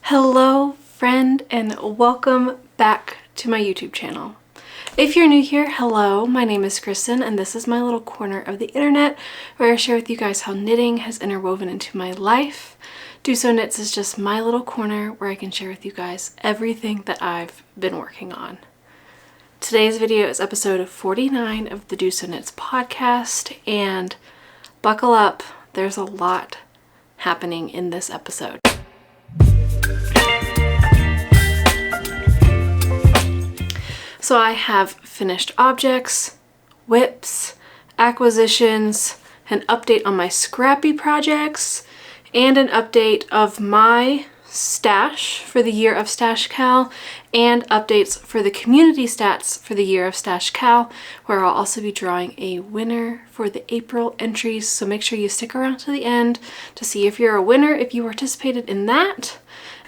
Hello friend and welcome back to my YouTube channel. If you're new here, hello, my name is Kristen and this is my little corner of the internet where I share with you guys how knitting has interwoven into my life. DoSoKnits is just my little corner where I can share with you guys everything that I've been working on. Today's video is episode 49 of the DoSoKnits podcast, and buckle up, there's a lot happening in this episode. So I have finished objects, whips, acquisitions, an update on my scrappy projects, and an update of my stash for the year of Stash KAL, and updates for the community stats for the year of Stash KAL, where I'll also be drawing a winner for the April entries. So make sure you stick around to the end to see if you're a winner, if you participated in that.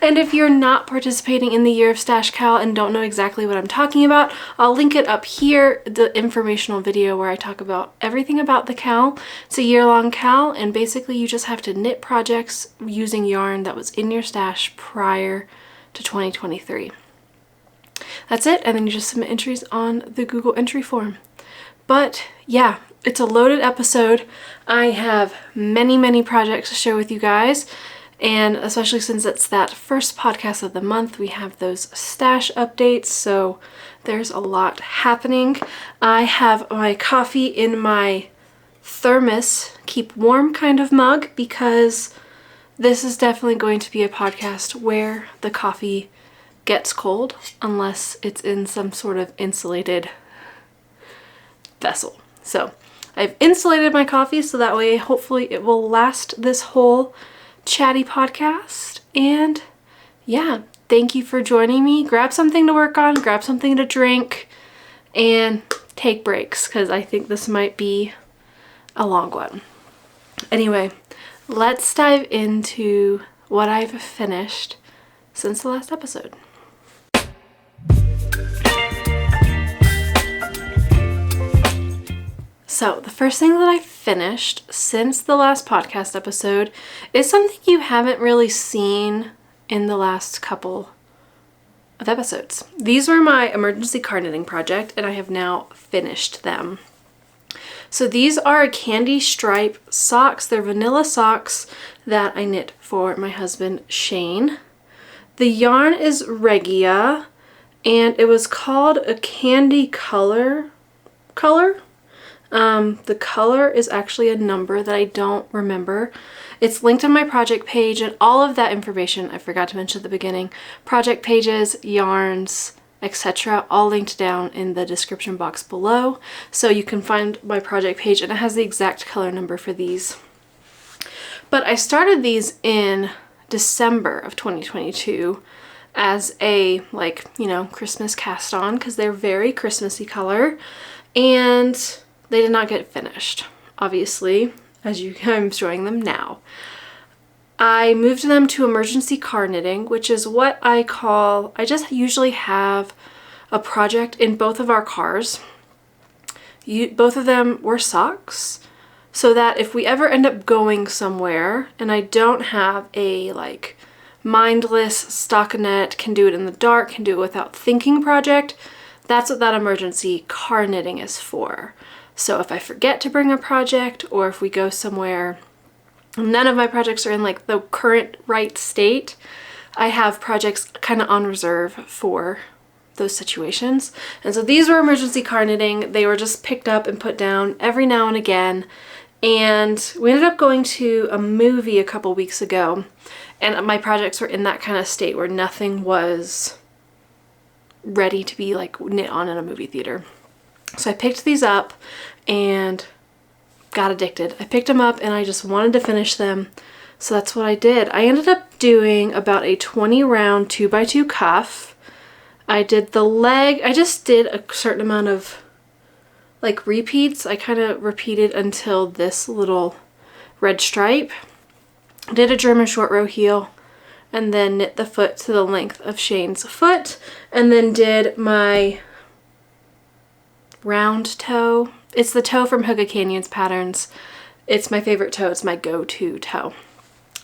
And if you're not participating in the year of Stash KAL and don't know exactly what I'm talking about, I'll link it up here, the informational video where I talk about everything about the KAL. It's a year-long KAL, and basically you just have to knit projects using yarn that was in your stash prior to 2023. That's it, and then you just submit entries on the Google entry form. But yeah, it's a loaded episode. I have many projects to share with you guys. And especially since it's that first podcast of the month, we have those stash updates, so there's a lot happening. I have my coffee in my thermos, keep warm kind of mug, because this is definitely going to be a podcast where the coffee gets cold, unless it's in some sort of insulated vessel. So I've insulated my coffee so that way hopefully it will last this whole chatty podcast. And yeah, thank you for joining me. Grab something to work on, grab something to drink, and take breaks, because I think this might be a long one. Anyway, let's dive into what I've finished since the last episode. So the first thing that I finished since the last podcast episode is something you haven't really seen in the last couple of episodes. These were my emergency card knitting project, and I have now finished them. So these are candy stripe socks. They're vanilla socks that I knit for my husband Shane. The yarn is Regia, and it was called a candy color. The color is actually a number that I don't remember. It's linked on my project page, and all of that information I forgot to mention at the beginning. Project pages, yarns, etc. all linked down in the description box below. So you can find my project page, and it has the exact color number for these. But I started these in December of 2022 as a, Christmas cast on, because they're very Christmassy color. And they did not get finished, obviously, as I'm showing them now. I moved them to emergency car knitting, which is what I just usually have a project in both of our cars. Both of them were socks, so that if we ever end up going somewhere and I don't have a mindless stockinette, can do it in the dark, can do it without thinking project, that's what that emergency car knitting is for. So if I forget to bring a project, or if we go somewhere, none of my projects are in the current right state, I have projects kind of on reserve for those situations. And so these were emergency car knitting. They were just picked up and put down every now and again. And we ended up going to a movie a couple weeks ago, and my projects were in that kind of state where nothing was ready to be knit on in a movie theater. So I picked these up and got addicted. I picked them up and I just wanted to finish them. So that's what I did. I ended up doing about a 20 round 2x2 cuff. I did the leg. I just did a certain amount of repeats. I kind of repeated until this little red stripe. Did a German short row heel, and then knit the foot to the length of Shane's foot, and then did my round toe. It's the toe from Hoogway Patterns. It's my favorite toe. It's my go-to toe.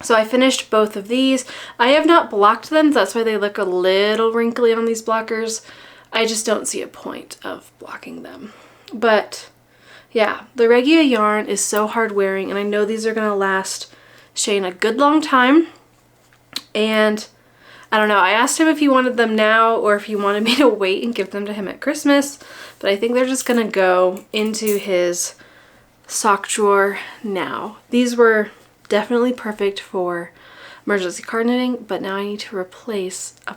So I finished both of these. I have not blocked them, that's why they look a little wrinkly on these blockers. I just don't see a point of blocking them. But yeah, the Regia yarn is so hard wearing, and I know these are gonna last Shane a good long time. And I don't know, I asked him if he wanted them now or if he wanted me to wait and give them to him at Christmas, but I think they're just gonna go into his sock drawer now. These were definitely perfect for emergency card knitting, but now I need to replace a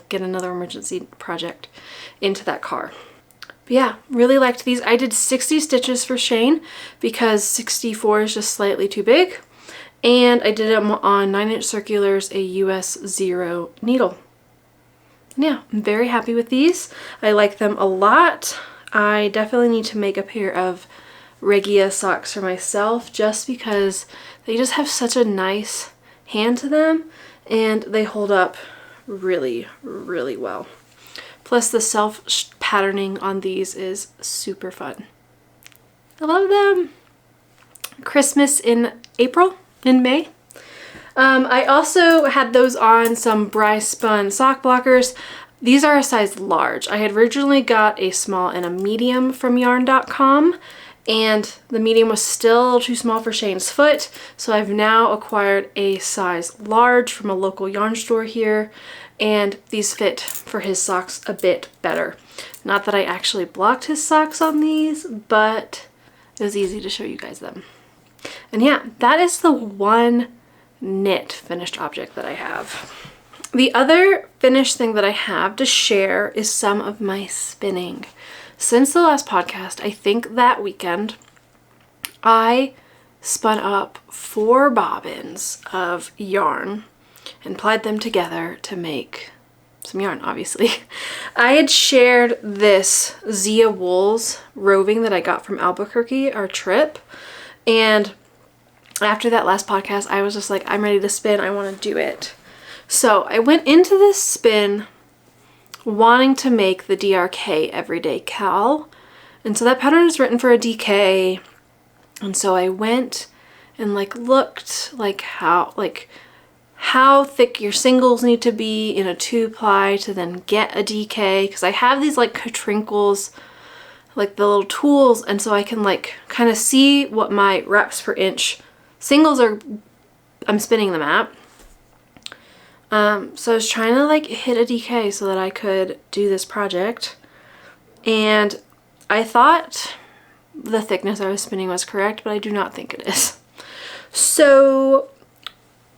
get another emergency project into that car. But yeah, really liked these. I did 60 stitches for Shane because 64 is just slightly too big, and I did them on 9-inch circulars, a US 0 needle. Yeah, I'm very happy with these. I like them a lot. I definitely need to make a pair of Regia socks for myself just because they just have such a nice hand to them and they hold up really, really well. Plus the self patterning on these is super fun. I love them. Christmas in May. I also had those on some Bryspun sock blockers. These are a size large. I had originally got a small and a medium from yarn.com, and the medium was still a little too small for Shane's foot, so I've now acquired a size large from a local yarn store here, and these fit for his socks a bit better. Not that I actually blocked his socks on these, but it was easy to show you guys them. And yeah, that is the one knit finished object that I have. The other finished thing that I have to share is some of my spinning. Since the last podcast, I think that weekend, I spun up 4 bobbins of yarn and plied them together to make some yarn, obviously. I had shared this Zia Wools roving that I got from Albuquerque, our trip, and after that last podcast, I was just like, I'm ready to spin, I want to do it. So I went into this spin wanting to make the DRK Everyday Cal, and so that pattern is written for a DK, and so I went and looked how thick your singles need to be in a 2-ply to then get a DK, because I have these trinkles, the little tools, and so I can kind of see what my reps per inch singles I'm spinning them at. So I was trying to hit a DK so that I could do this project, and I thought the thickness I was spinning was correct, but I do not think it is. So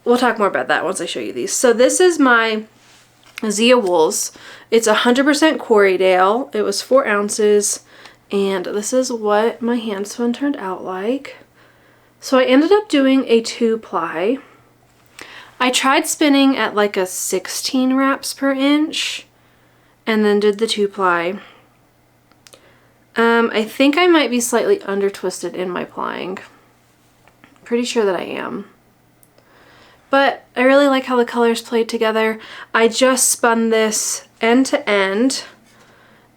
we'll talk more about that once I show you these. So this is my Zia Wools. It's 100% Corriedale. It was 4 ounces, and this is what my handspun turned out like. So I ended up doing a 2-ply. I tried spinning at a 16 wraps per inch and then did the 2-ply. I think I might be slightly under twisted in my plying. Pretty sure that I am. But I really like how the colors played together. I just spun this end to end,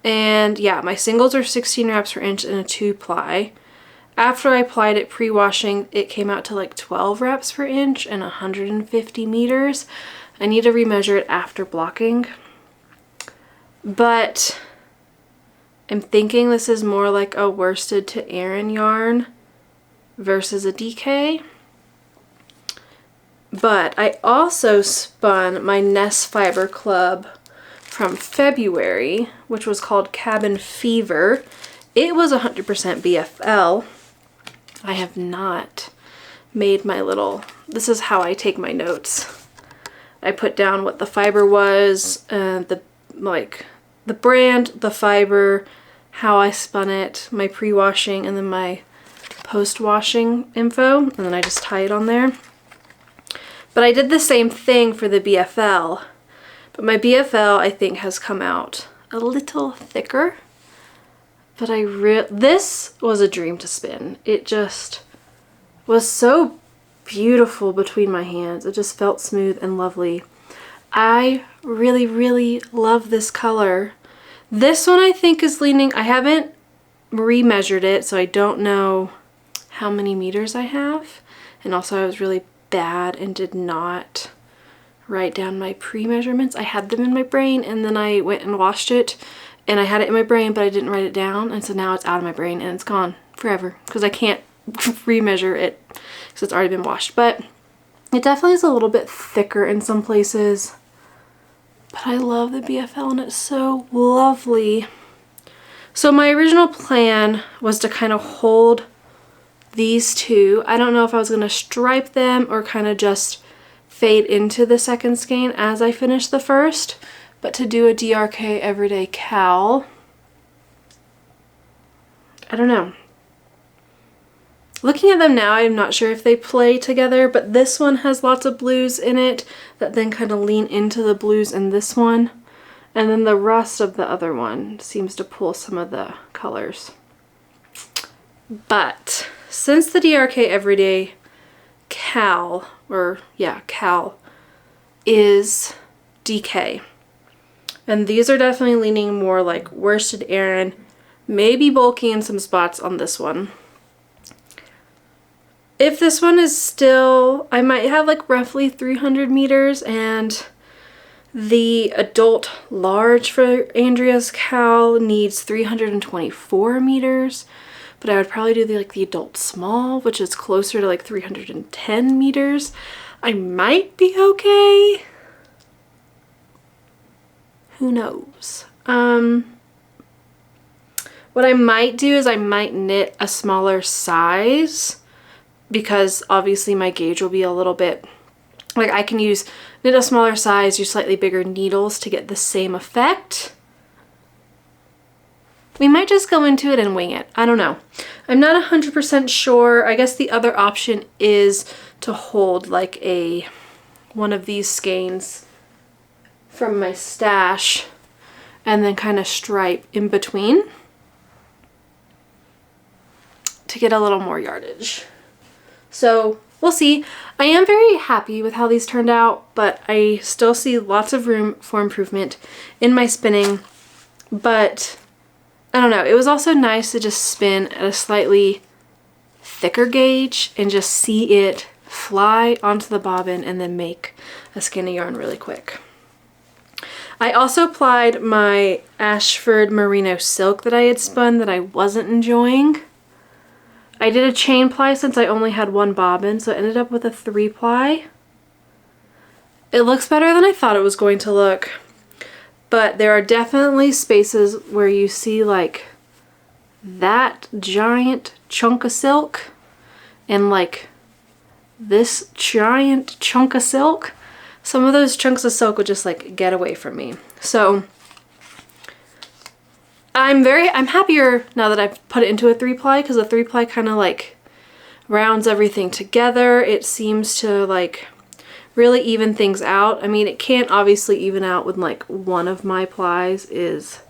and yeah, my singles are 16 wraps per inch in a 2-ply. After I plied it pre-washing, it came out to 12 wraps per inch and 150 meters. I need to remeasure it after blocking. But I'm thinking this is more like a worsted to Aran yarn versus a DK. But I also spun my Nest Fiber Club from February, which was called Cabin Fever. It was 100% BFL. I have not made my this is how I take my notes. I put down what the fiber was, the brand, the fiber, how I spun it, my pre-washing, and then my post-washing info, and then I just tie it on there. But I did the same thing for the BFL, but my BFL I think has come out a little thicker. But this was a dream to spin. It just was so beautiful between my hands. It just felt smooth and lovely. I really, really love this color. This one I think is leaning, I haven't remeasured it, so I don't know how many meters I have. And also I was really bad and did not write down my pre-measurements. I had them in my brain and then I went and washed it and I had it in my brain, but I didn't write it down. And so now it's out of my brain and it's gone forever because I can't remeasure it because it's already been washed. But it definitely is a little bit thicker in some places. But I love the BFL and it's so lovely. So my original plan was to kind of hold these two. I don't know if I was going to stripe them or kind of just fade into the second skein as I finish the first, but to do a DRK Everyday KAL, I don't know. Looking at them now, I'm not sure if they play together, but this one has lots of blues in it that then kind of lean into the blues in this one. And then the rest of the other one seems to pull some of the colors. But since the DRK Everyday KAL, KAL, is DK, and these are definitely leaning more like worsted Aran, maybe bulky in some spots on this one. If this one is still, I might have like roughly 300 meters, and the adult large for Andrea's KAL needs 324 meters, but I would probably do the adult small, which is closer to like 310 meters. I might be okay. Who knows? What I might do is I might knit a smaller size, because obviously my gauge will be a little bit, like I can knit a smaller size, use slightly bigger needles to get the same effect. We might just go into it and wing it. I don't know. I'm not 100% sure. I guess the other option is to hold like one of these skeins from my stash and then kind of stripe in between to get a little more yardage. So we'll see. I am very happy with how these turned out, but I still see lots of room for improvement in my spinning. But I don't know, it was also nice to just spin at a slightly thicker gauge and just see it fly onto the bobbin and then make a skein of yarn really quick. I also applied my Ashford merino silk that I had spun that I wasn't enjoying. I did a chain ply since I only had one bobbin, so I ended up with a 3-ply. It looks better than I thought it was going to look, but there are definitely spaces where you see like that giant chunk of silk and like this giant chunk of silk. Some of those chunks of silk would just like get away from me. So I'm happier now that I've put it into a 3-ply, because a 3-ply kind of like rounds everything together. It seems to like really even things out. I mean, it can't obviously even out when like one of my plies is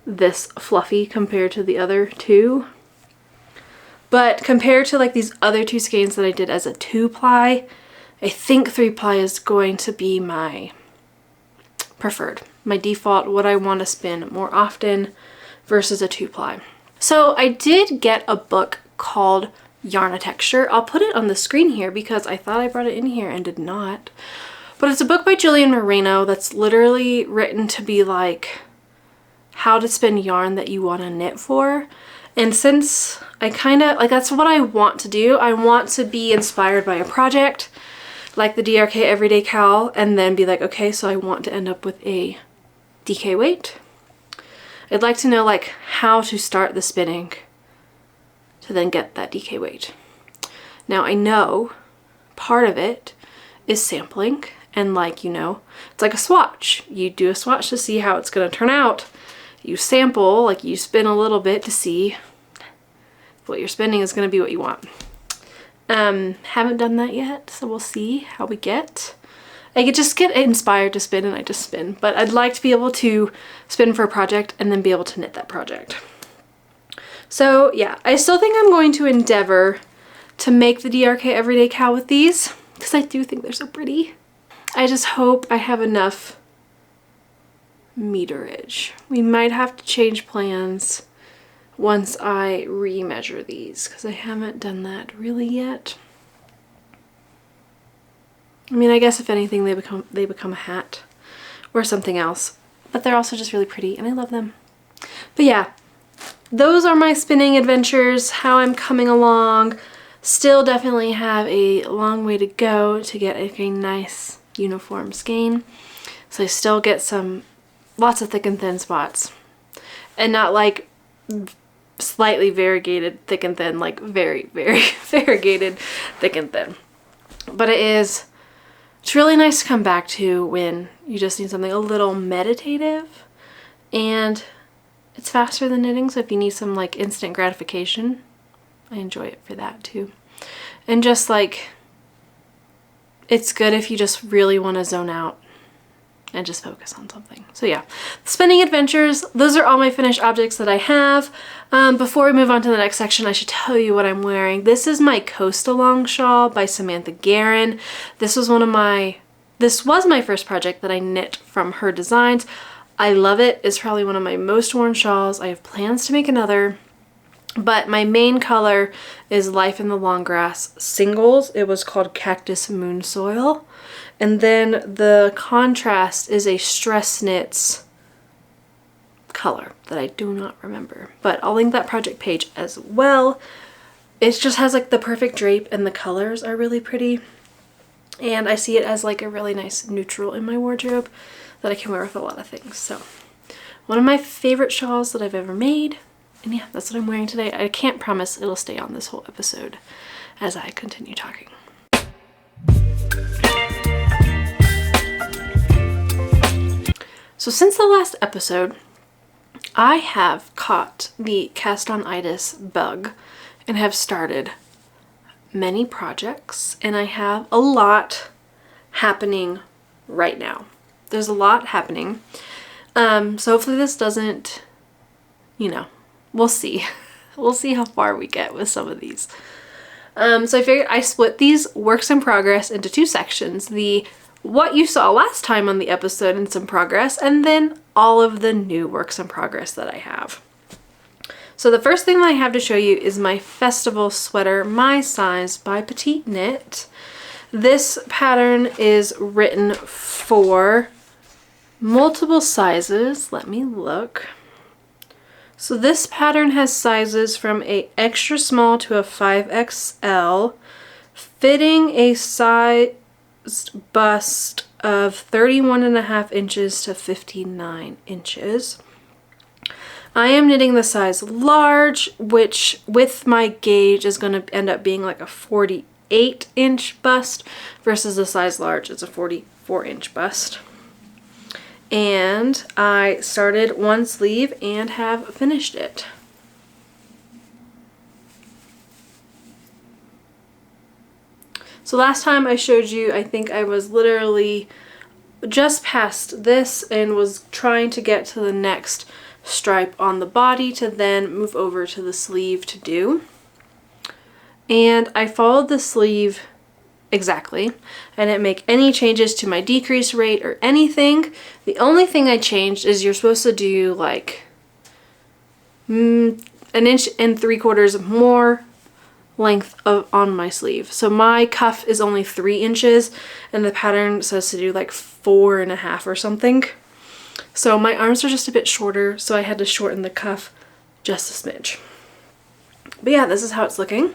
this fluffy compared to the other two. But compared to like these other two skeins that I did as a 2-ply, I think 3-ply is going to be my preferred, my default, what I want to spin more often versus a 2-ply. So I did get a book called Yarnitecture. I'll put it on the screen here because I thought I brought it in here and did not. But it's a book by Julian Moreno that's literally written to be like how to spin yarn that you want to knit for. And since I kind of like, that's what I want to do. I want to be inspired by a project like the DRK Everyday KAL and then be like, okay, so I want to end up with a DK weight. I'd like to know like how to start the spinning to then get that DK weight. Now I know part of it is sampling and like, you know, it's like a swatch. You do a swatch to see how it's going to turn out. You sample, like you spin a little bit to see what your spinning is going to be what you want. Haven't done that yet, so we'll see how we get. I could just get inspired to spin and I just spin, but I'd like to be able to spin for a project and then be able to knit that project. So yeah, I still think I'm going to endeavor to make the DRK Everyday KAL with these because I do think they're so pretty. I just hope I have enough meterage. We might have to change plans once I remeasure these because I haven't done that really yet. I mean, I guess if anything, they become a hat or something else. But they're also just really pretty and I love them. But yeah, those are my spinning adventures, how I'm coming along. Still definitely have a long way to go to get a nice uniform skein. So I still get lots of thick and thin spots. And not like slightly variegated thick and thin, like very, very variegated thick and thin. But it's really nice to come back to when you just need something a little meditative, and it's faster than knitting, so if you need some like instant gratification, I enjoy it for that too. And just like, it's good if you just really want to zone out and just focus on something. So yeah, spinning adventures, those are all my finished objects that I have. Before we move on to the next section, I should tell you what I'm wearing. This is my Coast Along shawl by Samantha Guerin. This was my first project that I knit from her designs. I love it. It's probably one of my most worn shawls. I have plans to make another, but my main color is Life in the Long Grass singles. It was called Cactus Moon Soil. And then the contrast is a Stress Knits color that I do not remember, but I'll link that project page as well. It just has like the perfect drape and the colors are really pretty. And I see it as like a really nice neutral in my wardrobe that I can wear with a lot of things. So one of my favorite shawls that I've ever made. And yeah, that's what I'm wearing today. I can't promise it'll stay on this whole episode as I continue talking. So since the last episode, I have caught the Cast-On-Itis bug and have started many projects, and I have a lot happening right now. There's a lot happening. So hopefully this doesn't, we'll see. We'll see how far we get with some of these. So I figured I split these works in progress into two sections. What you saw last time on the episode and some progress, and then all of the new works in progress that I have. So the first thing that I have to show you is my festival sweater, My Size by Petite Knit. This pattern is written for multiple sizes. Let me look. So this pattern has sizes from a extra small to a 5XL, fitting a sized bust of 31.5 inches to 59 inches. I am knitting the size large, which with my gauge is going to end up being like a 48-inch bust versus the size large is a 44-inch bust. And I started one sleeve and have finished it. So last time I showed you, I think I was literally just past this and was trying to get to the next stripe on the body to then move over to the sleeve to do. And I followed the sleeve exactly. I didn't make any changes to my decrease rate or anything. The only thing I changed is you're supposed to do like 1 3/4 inches more length on my sleeve. So my cuff is only 3 inches and the pattern says to do like 4.5 or something. So my arms are just a bit shorter, so I had to shorten the cuff just a smidge. But yeah, this is how it's looking.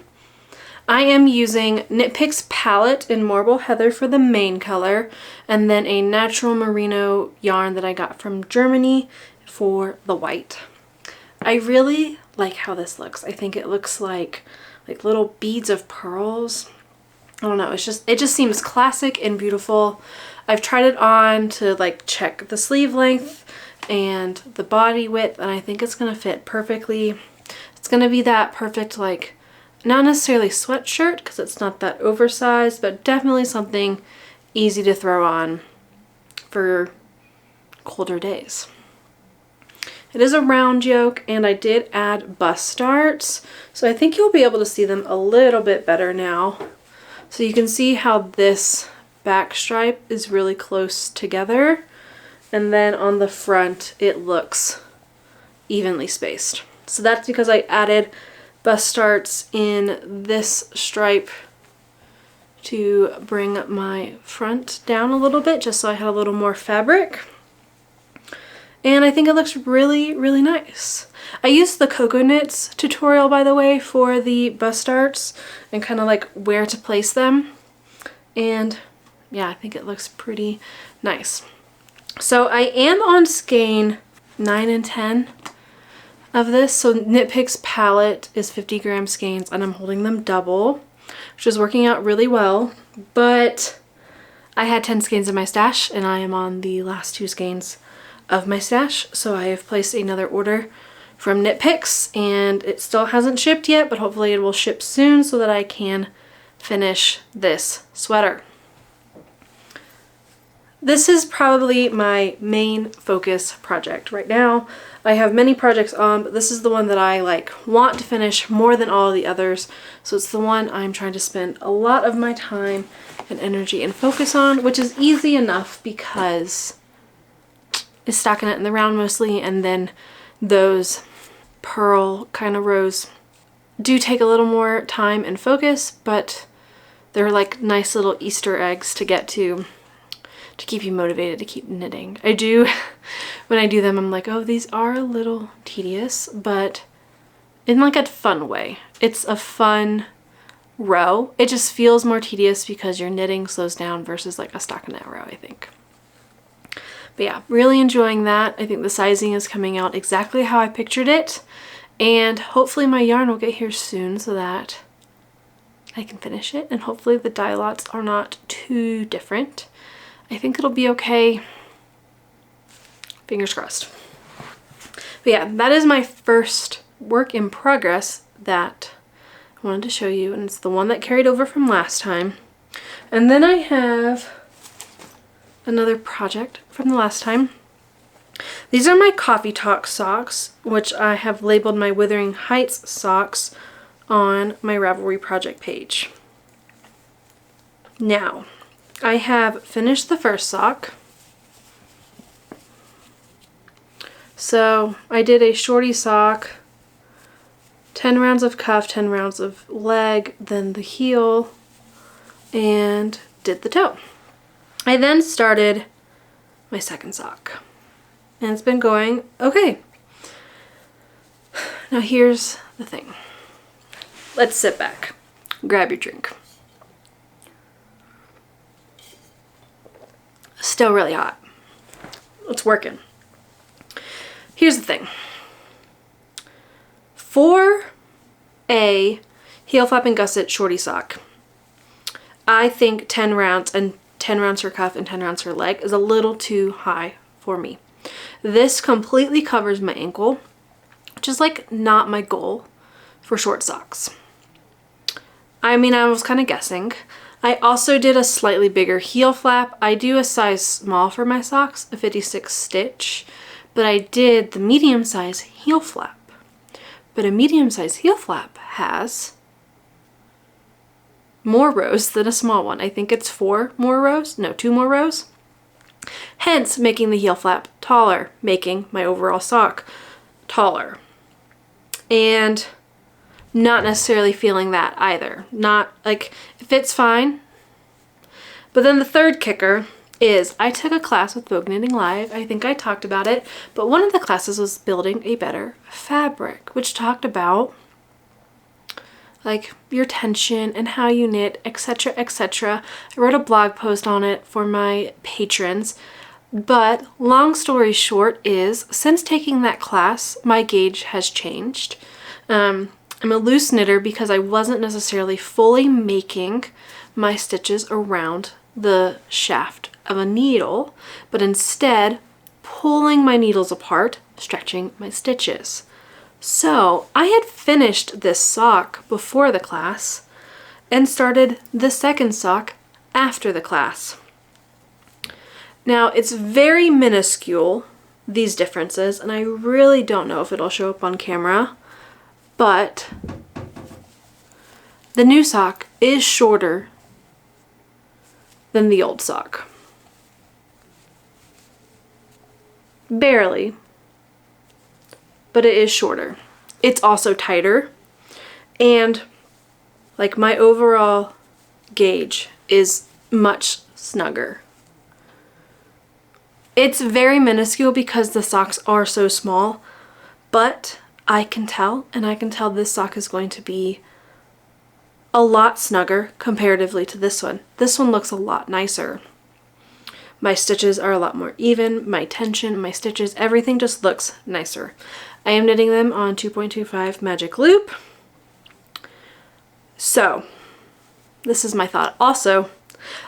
I am using Knit Picks Palette in Marble Heather for the main color, and then a natural merino yarn that I got from Germany for the white. I really like how this looks. I think it looks like little beads of pearls. I don't know, it just seems classic and beautiful. I've tried it on to like check the sleeve length and the body width, and I think it's gonna fit perfectly. It's gonna be that perfect, like, not necessarily sweatshirt because it's not that oversized, but definitely something easy to throw on for colder days. It is a round yoke, and I did add bust darts, so I think you'll be able to see them a little bit better now. So you can see how this back stripe is really close together, and then on the front it looks evenly spaced. So that's because I added bust darts in this stripe to bring my front down a little bit just so I had a little more fabric. And I think it looks really, really nice. I used the CocoKnits tutorial, by the way, for the bust darts and kind of like where to place them. And yeah, I think it looks pretty nice. So I am on skein 9 and 10 of this. So Knit Picks palette is 50 gram skeins and I'm holding them double, which is working out really well. But I had 10 skeins in my stash and I am on the last 2 skeins of my stash. So I have placed another order from Knit Picks and it still hasn't shipped yet, but hopefully it will ship soon so that I can finish this sweater. This is probably my main focus project right now. I have many projects on, but this is the one that I want to finish more than all of the others. So it's the one I'm trying to spend a lot of my time and energy and focus on, which is easy enough because it's stocking it in the round mostly, and then those pearl kind of rows do take a little more time and focus, but they're like nice little Easter eggs to get to keep you motivated to keep knitting. I do, when I do them, I'm like, oh, these are a little tedious, but in like a fun way. It's a fun row. It just feels more tedious because your knitting slows down versus like a stockinette row, I think. But yeah, really enjoying that. I think the sizing is coming out exactly how I pictured it, and hopefully my yarn will get here soon so that I can finish it, and hopefully the dye lots are not too different. I think it'll be okay. Fingers crossed. But yeah, that is my first work in progress that I wanted to show you, and it's the one that carried over from last time. And then I have another project from the last time. These are my Coffee Talk socks, which I have labeled my Wuthering Heights socks on my Ravelry project page. Now, I have finished the first sock. So I did a shorty sock, 10 rounds of cuff, 10 rounds of leg, then the heel, and did the toe. I then started my second sock, and it's been going okay. Now here's the thing. Let's sit back, grab your drink. Still really hot. It's working. Here's the thing. For a heel flap and gusset shorty sock, I think 10 rounds and 10 rounds for cuff and 10 rounds for leg is a little too high for me. This completely covers my ankle, which is like not my goal for short socks. I mean, I was kind of guessing. I also did a slightly bigger heel flap. I do a size small for my socks, a 56 stitch, but I did the medium size heel flap. But a medium size heel flap has more rows than a small one. I think it's 4 more rows, no, 2 more rows. Hence making the heel flap taller, making my overall sock taller. And not necessarily feeling that either. Not like, it fits fine. But then the third kicker is I took a class with Vogue Knitting Live. I think I talked about it, but one of the classes was building a better fabric, which talked about like your tension and how you knit, etc., etc. I wrote a blog post on it for my patrons. But long story short is, since taking that class, my gauge has changed. I'm a loose knitter because I wasn't necessarily fully making my stitches around the shaft of a needle, but instead pulling my needles apart, stretching my stitches. So I had finished this sock before the class and started the second sock after the class. Now it's very minuscule, these differences, and I really don't know if it'll show up on camera, but the new sock is shorter than the old sock. Barely, but it is shorter. It's also tighter, and like my overall gauge is much snugger. It's very minuscule because the socks are so small, but I can tell this sock is going to be a lot snugger comparatively to this one. This one looks a lot nicer. My stitches are a lot more even, my tension, my stitches, everything just looks nicer. I am knitting them on 2.25 magic loop. So, this is my thought. Also,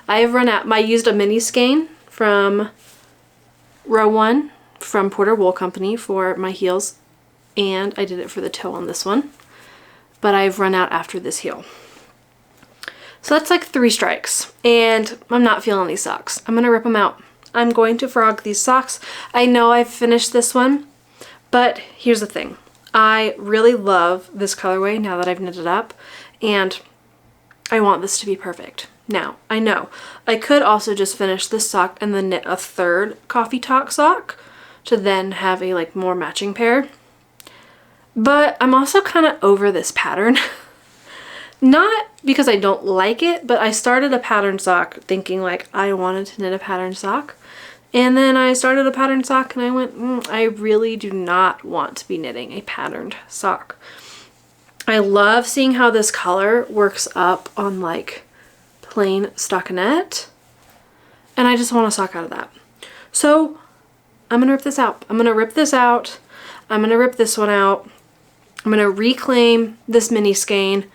I have run out, I used a mini skein from row 1 from Porter Wool Company for my heels, and I did it for the toe on this one, but I've run out after this heel. So that's like 3 strikes, and I'm not feeling these socks. I'm gonna rip them out. I'm going to frog these socks. I know I've finished this one, but here's the thing. I really love this colorway now that I've knitted up, and I want this to be perfect. Now, I know I could also just finish this sock and then knit a third Coffee Talk sock to then have a like more matching pair. But I'm also kind of over this pattern. Not because I don't like it, but I started a pattern sock thinking like I wanted to knit a pattern sock. And then I started a pattern sock and I went, I really do not want to be knitting a patterned sock. I love seeing how this color works up on like plain stockinette, and I just want a sock out of that. So I'm gonna rip this out. I'm gonna rip this out. I'm gonna rip this one out. I'm gonna reclaim this mini skein.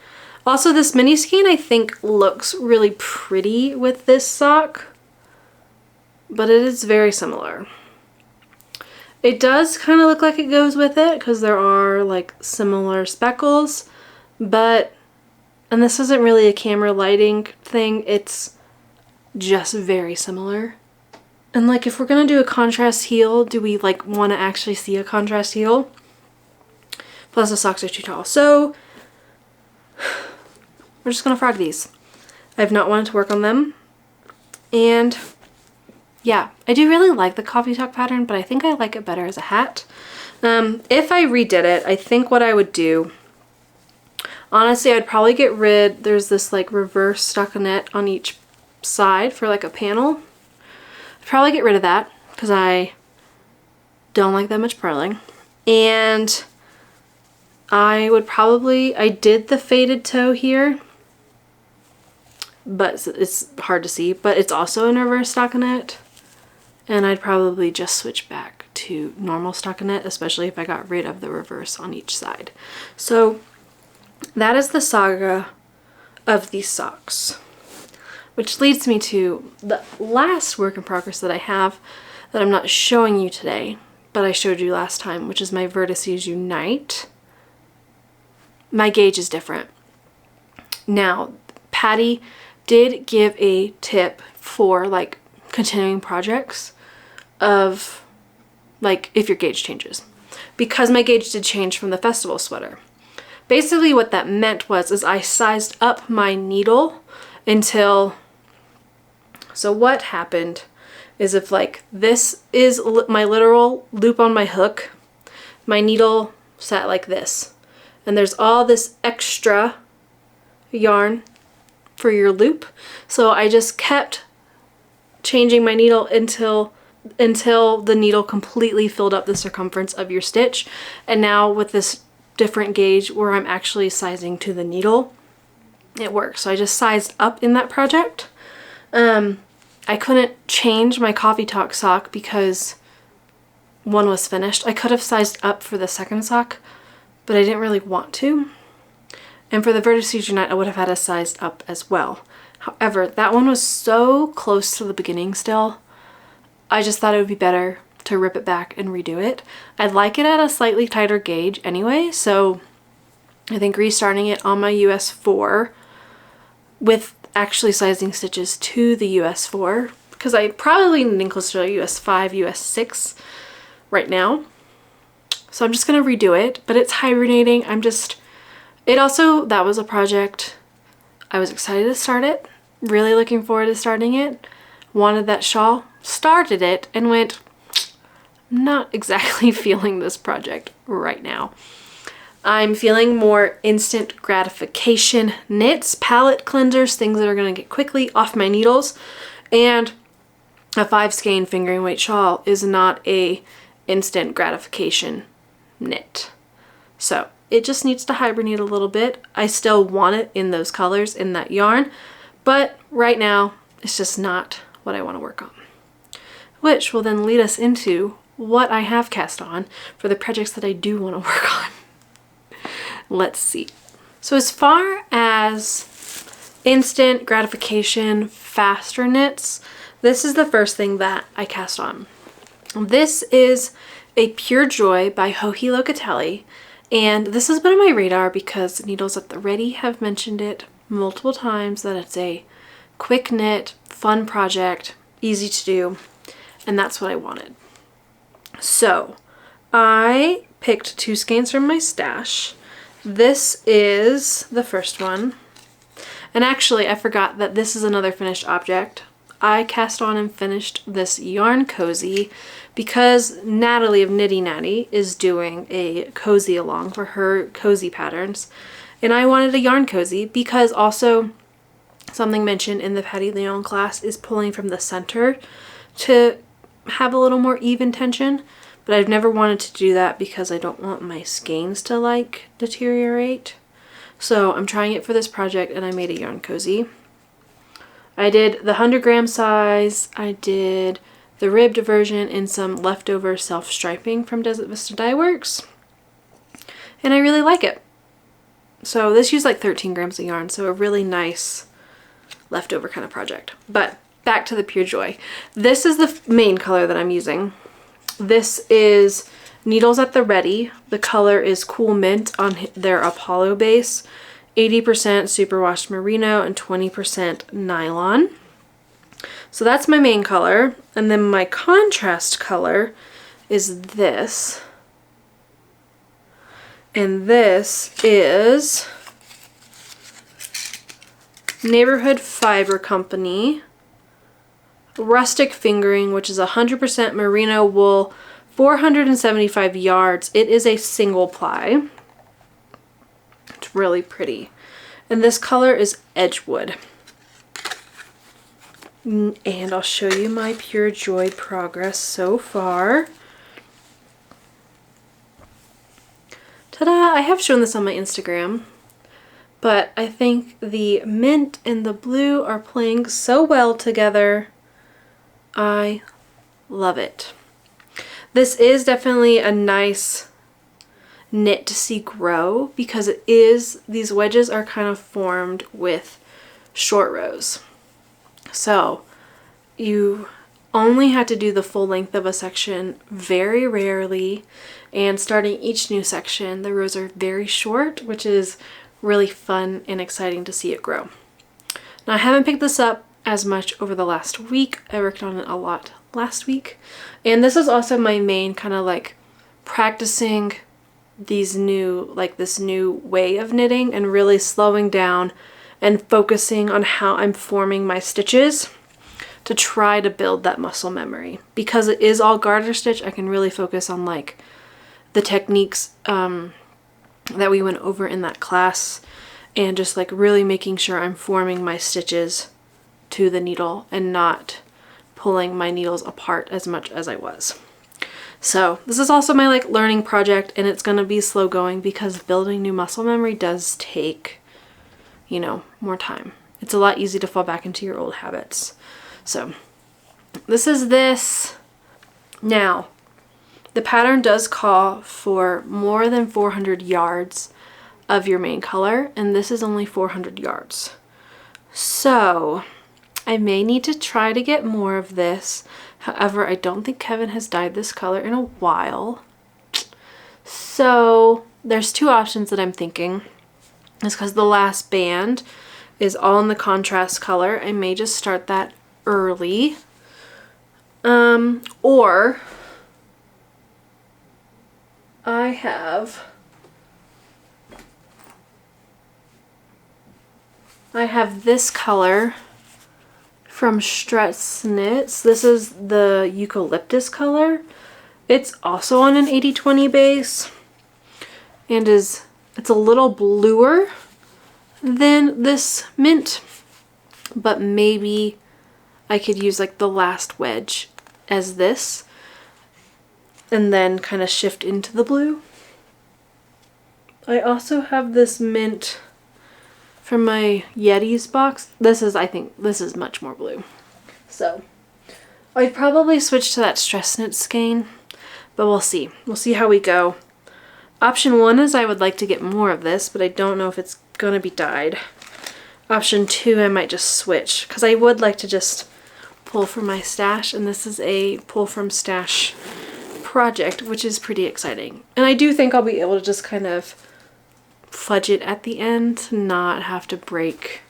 Also, this mini skein I think looks really pretty with this sock, but it is very similar. It does kind of look like it goes with it because there are like similar speckles, but, and this isn't really a camera lighting thing, it's just very similar. And like if we're gonna do a contrast heel, do we like want to actually see a contrast heel? Plus the socks are too tall. So we're just gonna frog these. I've not wanted to work on them. And yeah, I do really like the Coffee Talk pattern, but I think I like it better as a hat. If I redid it, I think what I would do, honestly, I'd probably get rid, there's this like reverse stockinette on each side for like a panel. I'd probably get rid of that because I don't like that much purling. And I would probably, I did the faded toe here, but it's hard to see, but it's also in reverse stockinette. And I'd probably just switch back to normal stockinette, especially if I got rid of the reverse on each side. So that is the saga of these socks, which leads me to the last work in progress that I have that I'm not showing you today, but I showed you last time, which is my Vertices Unite. My gauge is different. Now, Patty did give a tip for like continuing projects of like if your gauge changes, because my gauge did change from the festival sweater. Basically what that meant was is I sized up my needle until, so what happened is if like this is my literal loop on my hook, my needle sat like this, and there's all this extra yarn for your loop. So I just kept changing my needle until the needle completely filled up the circumference of your stitch. And now with this different gauge where I'm actually sizing to the needle, it works. So I just sized up in that project. I couldn't change my Coffee Talk sock because one was finished. I could have sized up for the second sock, but I didn't really want to. And for the Vertices Unite, I would have had a sized up as well. However, that one was so close to the beginning still, I just thought it would be better to rip it back and redo it. I'd like it at a slightly tighter gauge anyway, so I think restarting it on my US 4 with actually sizing stitches to the US 4, because I probably knitting closer to US 5, US 6 right now. So I'm just gonna redo it, but it's hibernating. It also, that was a project, I was excited to start it, really looking forward to starting it, wanted that shawl, started it, and went, I'm not exactly feeling this project right now. I'm feeling more instant gratification knits, palette cleansers, things that are going to get quickly off my needles. And a 5 skein fingering weight shawl is not a instant gratification knit. So it just needs to hibernate a little bit. I still want it in those colors in that yarn, but right now it's just not what I want to work on. Which will then lead us into what I have cast on for the projects that I do want to work on. Let's see. So as far as instant gratification, faster knits, this is the first thing that I cast on. This is a Pure Joy by Joji Locatelli, and this has been on my radar because Needles at the Ready have mentioned it multiple times, that it's a quick knit, fun project, easy to do, and that's what I wanted. So I picked 2 skeins from my stash. This is the first one, and actually I forgot that this is another finished object. I cast on and finished this yarn cozy because Natalie of Nitty Natty is doing a cozy along for her cozy patterns, and I wanted a yarn cozy because also something mentioned in the Patty Leon class is pulling from the center to have a little more even tension, but I've never wanted to do that because I don't want my skeins to like deteriorate. So I'm trying it for this project, and I made a yarn cozy. I did the 100 gram size, I did the ribbed version in some leftover self-striping from Vista Dyeworks, and I really like it. So this used like 13 grams of yarn, so a really nice leftover kind of project. But back to the Pure Joy. This is the main color that I'm using. This is Needles at the Ready. The color is Cool Mint on their Apollo base. 80% superwash merino and 20% nylon. So that's my main color. And then my contrast color is this. And this is Neighborhood Fiber Company Rustic Fingering, which is 100% merino wool, 475 yards. It is a single ply. It's really pretty. And this color is Edgewood. And I'll show you my Pure Joy progress so far. Ta-da! I have shown this on my Instagram, but I think the mint and the blue are playing so well together. I love it. This is definitely a nice knit to see grow because it is, these wedges are kind of formed with short rows. So you only have to do the full length of a section very rarely, and starting each new section, the rows are very short, which is really fun and exciting to see it grow. Now I haven't picked this up as much over the last week. I worked on it a lot last week, and this is also my main kind of like practicing these new, like this new way of knitting and really slowing down and focusing on how I'm forming my stitches to try to build that muscle memory. Because it is all garter stitch, I can really focus on like the techniques that we went over in that class, and just like really making sure I'm forming my stitches to the needle and not pulling my needles apart as much as I was. So this is also my like learning project, and it's gonna be slow going because building new muscle memory does take, you know, more time. It's a lot easier to fall back into your old habits. So this is this. Now, the pattern does call for more than 400 yards of your main color, and this is only 400 yards. So I may need to try to get more of this. However, I don't think Kevin has dyed this color in a while. So there's 2 options that I'm thinking. It's because the last band is all in the contrast color. I may just start that early. Or I have this color from Stress Knits. This is the eucalyptus color. It's also on an 80-20 base and is It's a little bluer than this mint, but maybe I could use like the last wedge as this and then kind of shift into the blue. I also have this mint from my Yetis box. I think this is much more blue. So I'd probably switch to that Stress Knit skein, but we'll see. We'll see how we go. Option 1 is I would like to get more of this, but I don't know if it's gonna be dyed. Option 2, I might just switch, because I would like to just pull from my stash, and this is a pull from stash project, which is pretty exciting. And I do think I'll be able to just kind of fudge it at the end, not have to break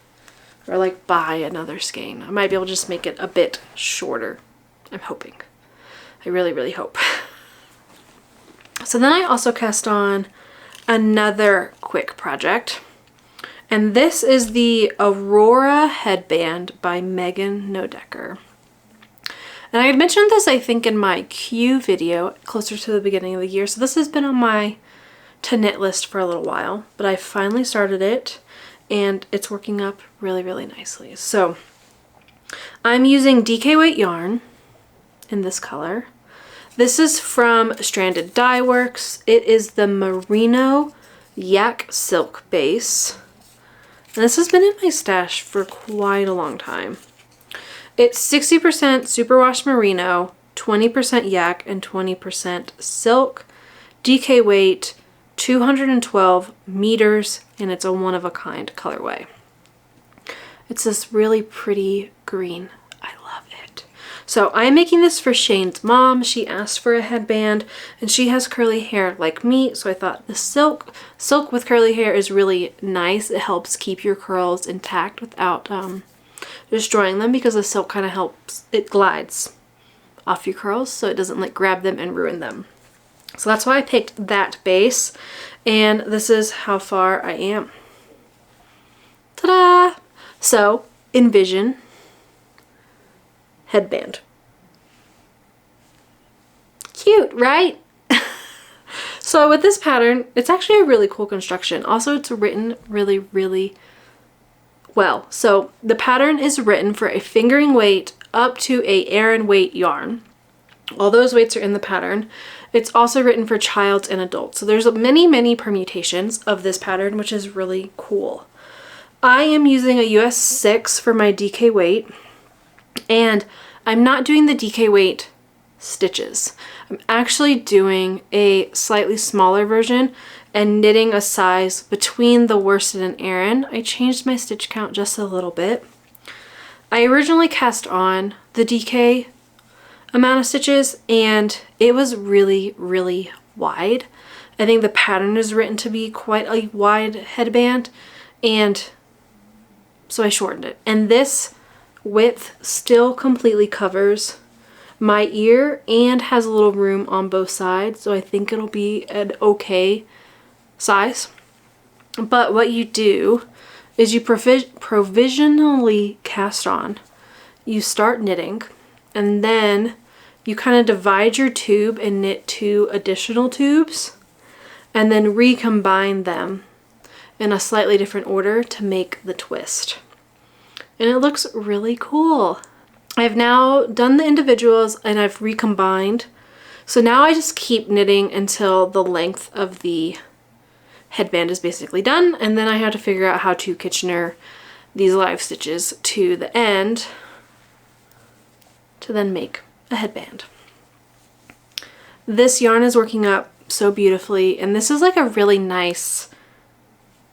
or like buy another skein. I might be able to just make it a bit shorter. I'm hoping. I really, really hope. So then I also cast on another quick project, and this is the Aurora Headband by Megan Nodecker. And I had mentioned this, I think, in my Q video closer to the beginning of the year. So this has been on my to knit list for a little while, but I finally started it and it's working up really, really nicely. So I'm using DK weight yarn in this color. This is from Stranded Dyeworks. It is the Merino Yak Silk base. And this has been in my stash for quite a long time. It's 60% superwash merino, 20% yak, and 20% silk. DK weight, 212 meters, and it's a one-of-a-kind colorway. It's this really pretty green. I love it. So I'm making this for Shane's mom. She asked for a headband, and she has curly hair like me, so I thought the silk with curly hair is really nice. It helps keep your curls intact without destroying them, because the silk kind of helps, it glides off your curls so it doesn't like grab them and ruin them. So that's why I picked that base, and this is how far I am. Ta-da! So envision headband. Cute, right? So with this pattern, it's actually a really cool construction. Also, it's written really, really well. So the pattern is written for a fingering weight up to a Aran weight yarn. All those weights are in the pattern. It's also written for child and adult. So there's many, many permutations of this pattern, which is really cool. I am using a US 6 for my DK weight, and I'm not doing the DK weight stitches. I'm actually doing a slightly smaller version and knitting a size between the worsted and Aran. I changed my stitch count just a little bit. I originally cast on the DK amount of stitches, and it was really, really wide. I think the pattern is written to be quite a wide headband, and so I shortened it. And this width still completely covers my ear and has a little room on both sides, so I think it'll be an okay size. But what you do is you provisionally cast on. You start knitting, and then you kind of divide your tube and knit 2 additional tubes, and then recombine them in a slightly different order to make the twist. And it looks really cool. I've now done the individuals and I've recombined. So now I just keep knitting until the length of the headband is basically done, and then I have to figure out how to Kitchener these live stitches to the end to then make a headband. This yarn is working up so beautifully, and this is like a really nice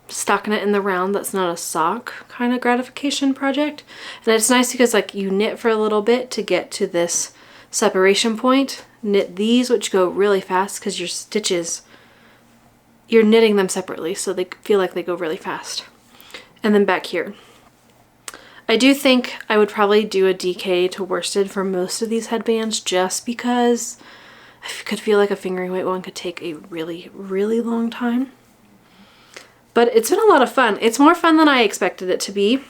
stockinette in the round that's not a sock kind of gratification project. And it's nice because like you knit for a little bit to get to this separation point, knit these, which go really fast because your stitches, you're knitting them separately, so they feel like they go really fast. And then back here, I do think I would probably do a DK to worsted for most of these headbands, just because I could feel like a fingering weight one could take a really, really long time. But it's been a lot of fun. It's more fun than I expected it to be.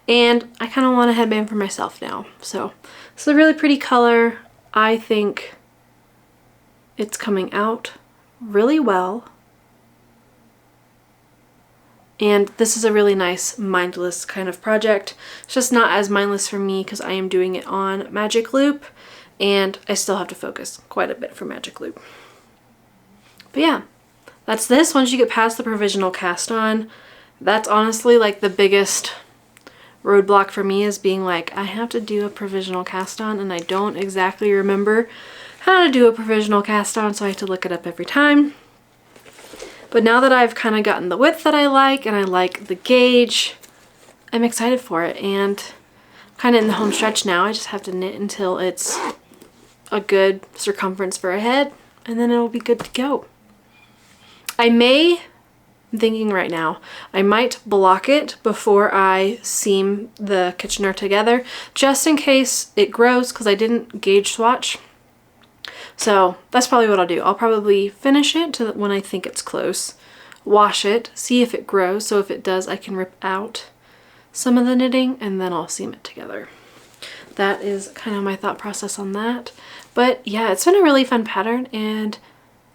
And I kind of want a headband for myself now. So it's a really pretty color. I think it's coming out really well. And this is a really nice mindless kind of project. It's just not as mindless for me because I am doing it on Magic Loop and I still have to focus quite a bit for Magic Loop. But yeah, that's this. Once you get past the provisional cast on, that's honestly like the biggest roadblock for me, is being like, I have to do a provisional cast on and I don't exactly remember how to do a provisional cast on, so I have to look it up every time. But now that I've kind of gotten the width that I like and I like the gauge, I'm excited for it, and I'm kind of in the home stretch now. I just have to knit until it's a good circumference for a head and then it'll be good to go. I'm thinking right now, I might block it before I seam the Kitchener together, just in case it grows, because I didn't gauge swatch. So that's probably what I'll do. I'll probably finish it to when I think it's close, wash it, see if it grows. So if it does, I can rip out some of the knitting and then I'll seam it together. That is kind of my thought process on that. But yeah, it's been a really fun pattern and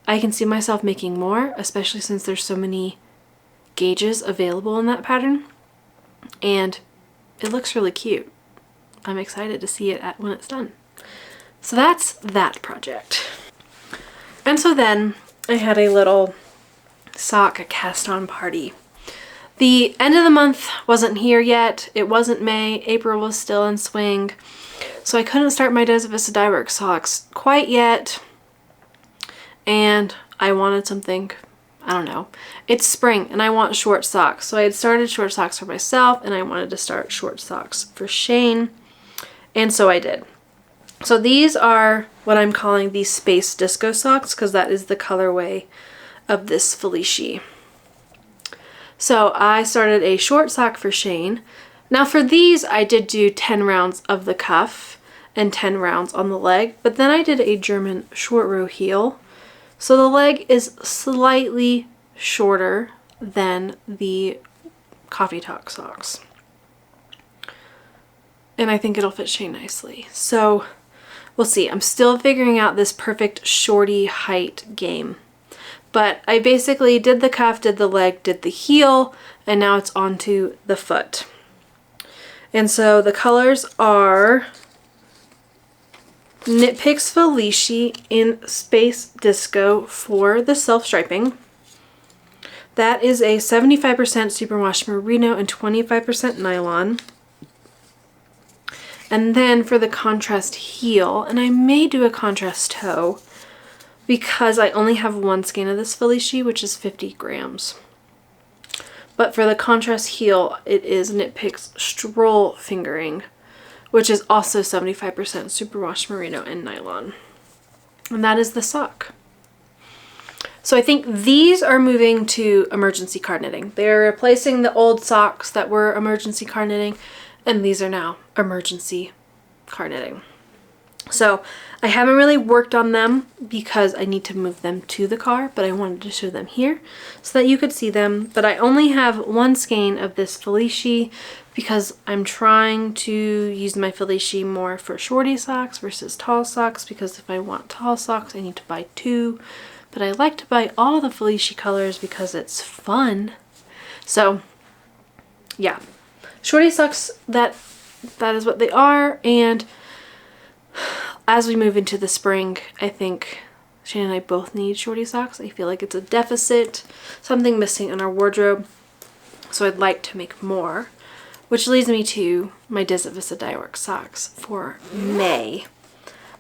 I can see myself making more, especially since there's so many gauges available in that pattern. And it looks really cute. I'm excited to see it when it's done. So that's that project. And so then I had a little sock cast on party. The end of the month wasn't here yet. It wasn't May. April was still in swing. So I couldn't start my DoSo Vista Dyeworks socks quite yet. And I wanted something, I don't know. It's spring and I want short socks. So I had started short socks for myself and I wanted to start short socks for Shane. And so I did. So these are what I'm calling the Space Disco socks, because that is the colorway of this Felici. So I started a short sock for Shane. Now for these, I did do 10 rounds of the cuff and 10 rounds on the leg, but then I did a German short row heel. So the leg is slightly shorter than the Coffee Talk socks. And I think it'll fit Shane nicely. So we'll see. I'm still figuring out this perfect shorty height game. But I basically did the cuff, did the leg, did the heel, and now it's onto the foot. And so the colors are Knit Picks Felici in Space Disco for the self-striping. That is a 75% superwash merino and 25% nylon. And then for the contrast heel, and I may do a contrast toe because I only have one skein of this Felici, which is 50 grams. But for the contrast heel, it is Knit Picks Stroll Fingering, which is also 75% superwash merino and nylon. And that is the sock. So I think these are moving to emergency card knitting. They're replacing the old socks that were emergency card knitting, and these are now emergency card knitting. So I haven't really worked on them because I need to move them to the car, but I wanted to show them here so that you could see them. But I only have one skein of this Felici because I'm trying to use my Felici more for shorty socks versus tall socks, because if I want tall socks I need to buy two, but I like to buy all the Felici colors because it's fun. So yeah, shorty socks, that is what they are. And as we move into the spring, I think Shane and I both need shorty socks. I feel like it's a deficit, something missing in our wardrobe. So I'd like to make more, which leads me to my DoSo Vista Dyeworks socks for May.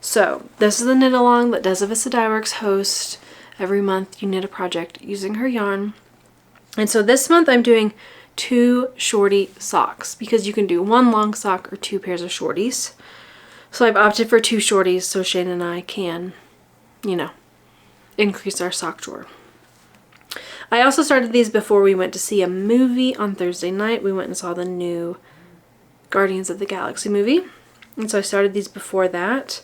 So this is the knit along that DoSo Vista Dyeworks hosts. Every month you knit a project using her yarn. And so this month I'm doing 2 shorty socks because you can do 1 long sock or 2 pairs of shorties. So I've opted for 2 shorties so Shane and I can, you know, increase our sock drawer. I also started these before we went to see a movie on Thursday night. We went and saw the new Guardians of the Galaxy movie. And so I started these before that.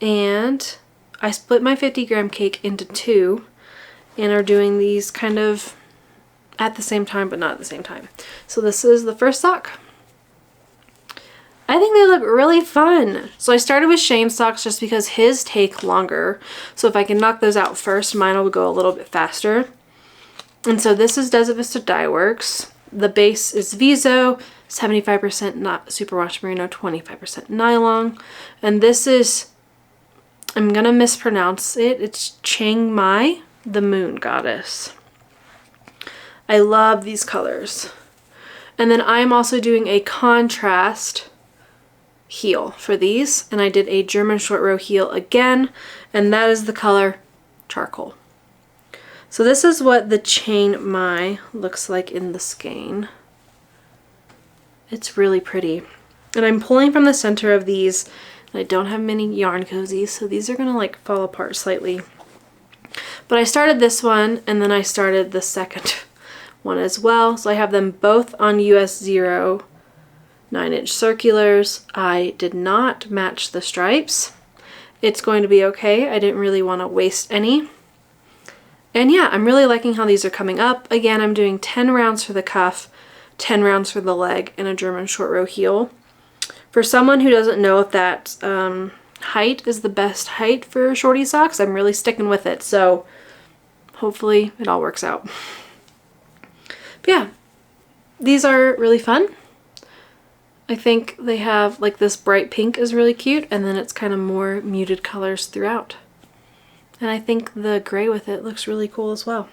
And I split my 50-gram cake into 2 and are doing these kind of at the same time, but not at the same time. So this is the first sock. I think they look really fun. So I started with Shane's socks just because his take longer. So if I can knock those out first, mine will go a little bit faster. And so this is DoSo Vista Dyeworks. The base is Viso, 75% not superwash merino, 25% nylon. And this is, I'm gonna mispronounce it, it's Chiang Mai, the moon goddess. I love these colors. And then I'm also doing a contrast heel for these, and I did a German short row heel again, and that is the color Charcoal. So this is what the Chiang Mai looks like in the skein. It's really pretty. And I'm pulling from the center of these, and I don't have many yarn cozies, so these are gonna like fall apart slightly. But I started this one, and then I started the second one as well. So I have them both on US 0 9-inch circulars. I did not match the stripes. It's going to be okay. I didn't really want to waste any. And yeah, I'm really liking how these are coming up. Again, I'm doing 10 rounds for the cuff, 10 rounds for the leg, and a German short row heel. For someone who doesn't know if that height is the best height for shorty socks, I'm really sticking with it. So hopefully it all works out. But yeah, these are really fun. I think they have like this bright pink is really cute, and then it's kind of more muted colors throughout. And I think the gray with it looks really cool as well.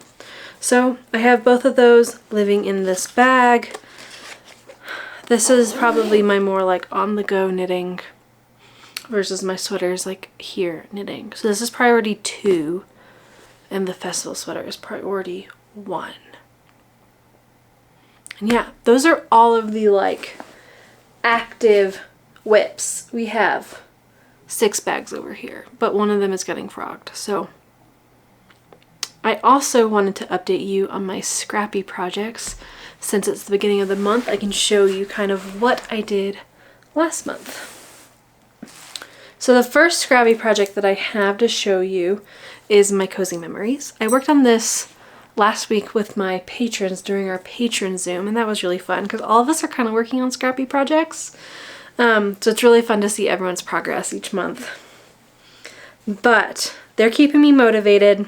So I have both of those living in this bag. This is probably my more like on the go knitting versus my sweaters like here knitting. So this is priority 2, and the festival sweater is priority 1. And yeah, those are all of the like active whips. We have 6 bags over here, but one of them is getting frogged. So I also wanted to update you on my scrappy projects. Since it's the beginning of the month, I can show you kind of what I did last month. So the first scrappy project that I have to show you is my Cozy Memories. I worked on this last week with my patrons during our patron Zoom, and that was really fun because all of us are kind of working on scrappy projects. So it's really fun to see everyone's progress each month. But they're keeping me motivated,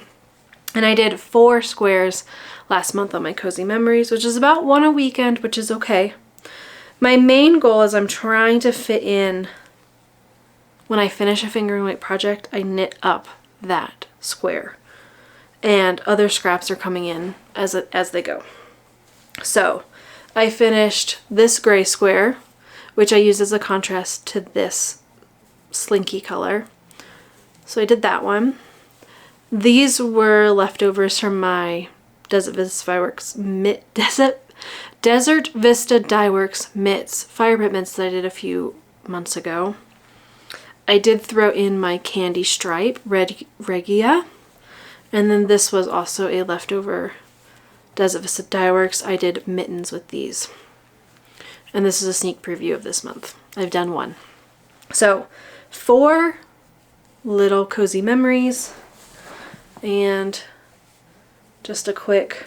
and I did 4 squares last month on my Cozy Memories, which is about 1 a weekend, which is okay. My main goal is I'm trying to fit in, when I finish a fingering weight project, I knit up that square. And other scraps are coming in as they go. So I finished this gray square, which I used as a contrast to this slinky color. So I did that one. These were leftovers from my Desert Vista Dyeworks mitts, fire pit mitts that I did a few months ago. I did throw in my candy stripe, Regia. And then this was also a leftover Desert Vista Dyeworks. I did mittens with these. And this is a sneak preview of this month. I've done 1. So 4 little Cozy Memories, and just a quick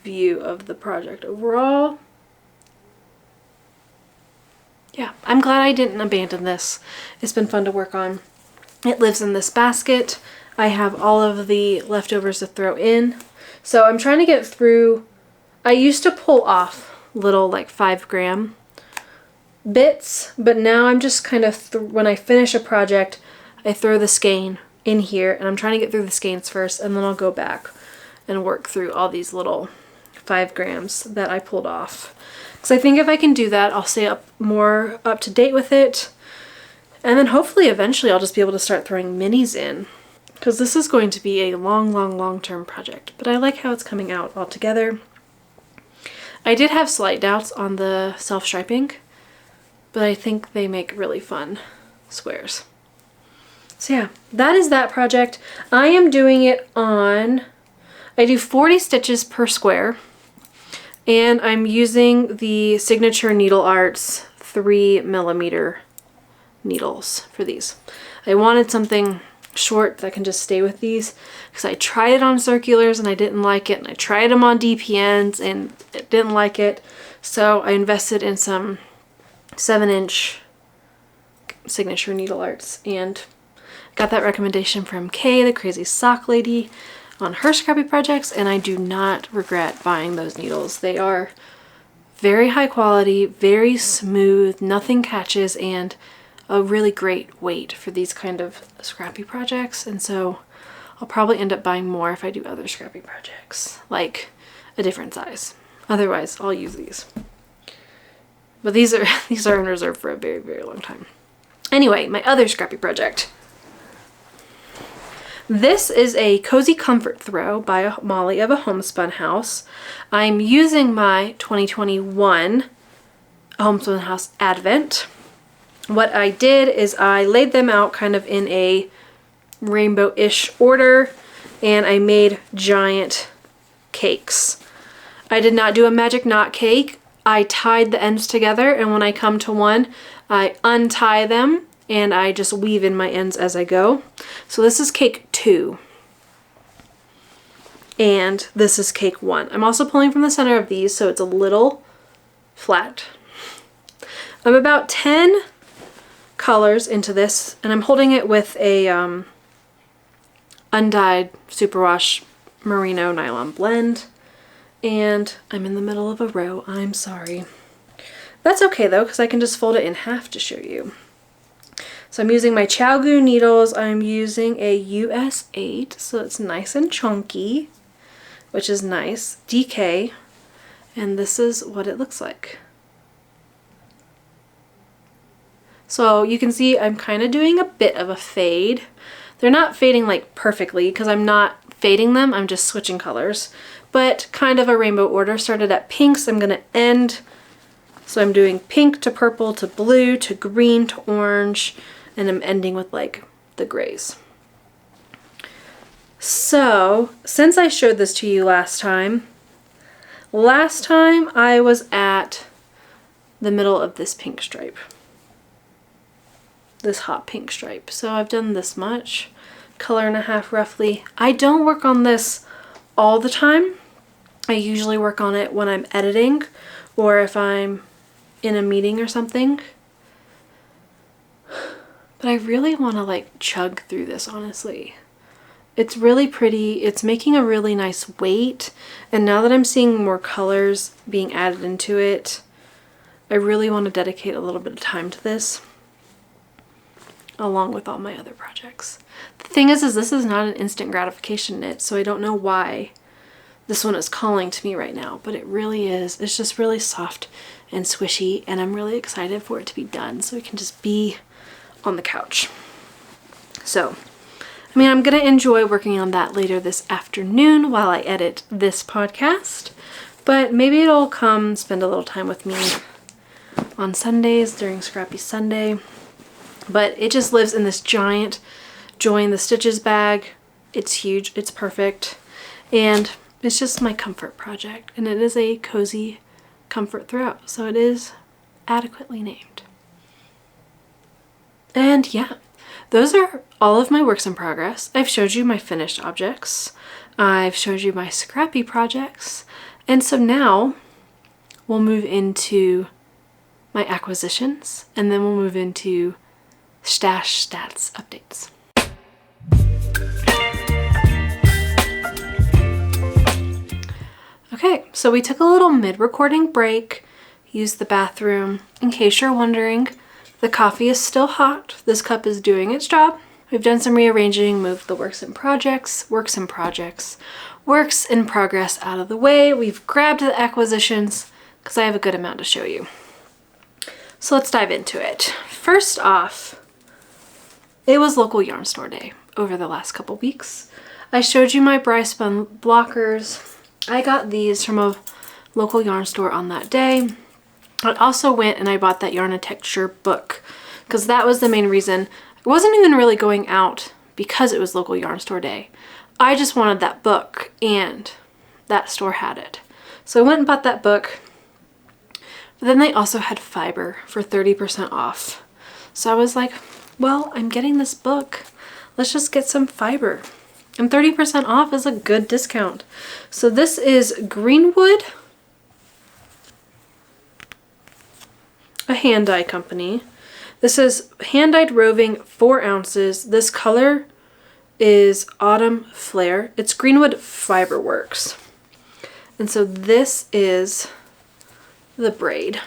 view of the project overall. Yeah, I'm glad I didn't abandon this. It's been fun to work on. It lives in this basket. I have all of the leftovers to throw in. So I'm trying to get through. I used to pull off little like 5-gram bits, but now I'm just kind of, when I finish a project, I throw the skein in here, and I'm trying to get through the skeins first, and then I'll go back and work through all these little 5 grams that I pulled off. Because I think if I can do that, I'll stay more up to date with it. And then hopefully eventually I'll just be able to start throwing minis in, because this is going to be a long-term project. But I like how it's coming out all together. I did have slight doubts on the self-striping, but I think they make really fun squares. So yeah, that is that project. I am doing it on, I do 40 stitches per square, and I'm using the Signature Needle Arts 3mm needles for these. I wanted something short that can just stay with these, because I tried it on circulars and I didn't like it, and I tried them on DPNs and it didn't like it, so I invested in some 7-inch Signature Needle Arts and got that recommendation from Kay, the crazy sock lady, on her scrappy projects, and I do not regret buying those needles. They are very high quality, very smooth, nothing catches, and a really great weight for these kind of scrappy projects. And so I'll probably end up buying more if I do other scrappy projects, like a different size. Otherwise, I'll use these. But these are in reserve for a very, very long time. Anyway, my other scrappy project. This is a Cozy Comfort Throw by Molly of a Homespun House. I'm using my 2021 Homespun House Advent. What I did is I laid them out kind of in a rainbow-ish order, and I made giant cakes. I did not do a magic knot cake. I tied the ends together, and when I come to one, I untie them and I just weave in my ends as I go. So this is cake 2. And this is cake 1. I'm also pulling from the center of these, so it's a little flat. I'm about 10 colors into this, and I'm holding it with a undyed superwash merino nylon blend. And I'm in the middle of a row. I'm sorry. That's okay though, because I can just fold it in half to show you. So I'm using my ChowGoo needles. I'm using a US 8, so it's nice and chunky, which is nice. DK, and this is what it looks like. So you can see I'm kind of doing a bit of a fade. They're not fading like perfectly because I'm not fading them, I'm just switching colors. But kind of a rainbow order. Started at pinks, I'm gonna end. So I'm doing pink to purple to blue to green to orange, and I'm ending with like the grays. So since I showed this to you last time I was at the middle of this pink stripe. This hot pink stripe. So I've done this much, color and a half roughly. I don't work on this all the time. I usually work on it when I'm editing or if I'm in a meeting or something. But I really want to like chug through this, honestly. It's really pretty. It's making a really nice weight. And now that I'm seeing more colors being added into it, I really want to dedicate a little bit of time to this, along with all my other projects. The thing is this is not an instant gratification knit, so I don't know why this one is calling to me right now, but it really is. It's just really soft and swishy, and I'm really excited for it to be done so we can just be on the couch. So, I mean, I'm gonna enjoy working on that later this afternoon while I edit this podcast, but maybe it'll come spend a little time with me on Sundays during Scrappy Sunday. But it just lives in this giant Join the Stitches bag. It's huge, it's perfect, and it's just my comfort project, and it is a cozy comfort throw, so it is adequately named. And yeah, those are all of my works in progress. I've showed you my finished objects. I've showed you my scrappy projects. And so now we'll move into my acquisitions, and then we'll move into stash stats updates. Okay, so we took a little mid-recording break, used the bathroom. In case you're wondering, the coffee is still hot. This cup is doing its job. We've done some rearranging, moved the works in progress out of the way. We've grabbed the acquisitions because I have a good amount to show you. So let's dive into it. First off, it was local yarn store day over the last couple weeks. I showed you my Bryspun blockers. I got these from a local yarn store on that day. I also went and I bought that Yarnitecture book because that was the main reason. I wasn't even really going out because it was local yarn store day. I just wanted that book, and that store had it. So I went and bought that book. But then they also had fiber for 30% off. So I was like, well, I'm getting this book. Let's just get some fiber. And 30% off is a good discount. So this is Greenwood, a hand dye company. This is hand dyed roving, 4 ounces. This color is Autumn Flare. It's Greenwood Fiberworks. And so this is the braid.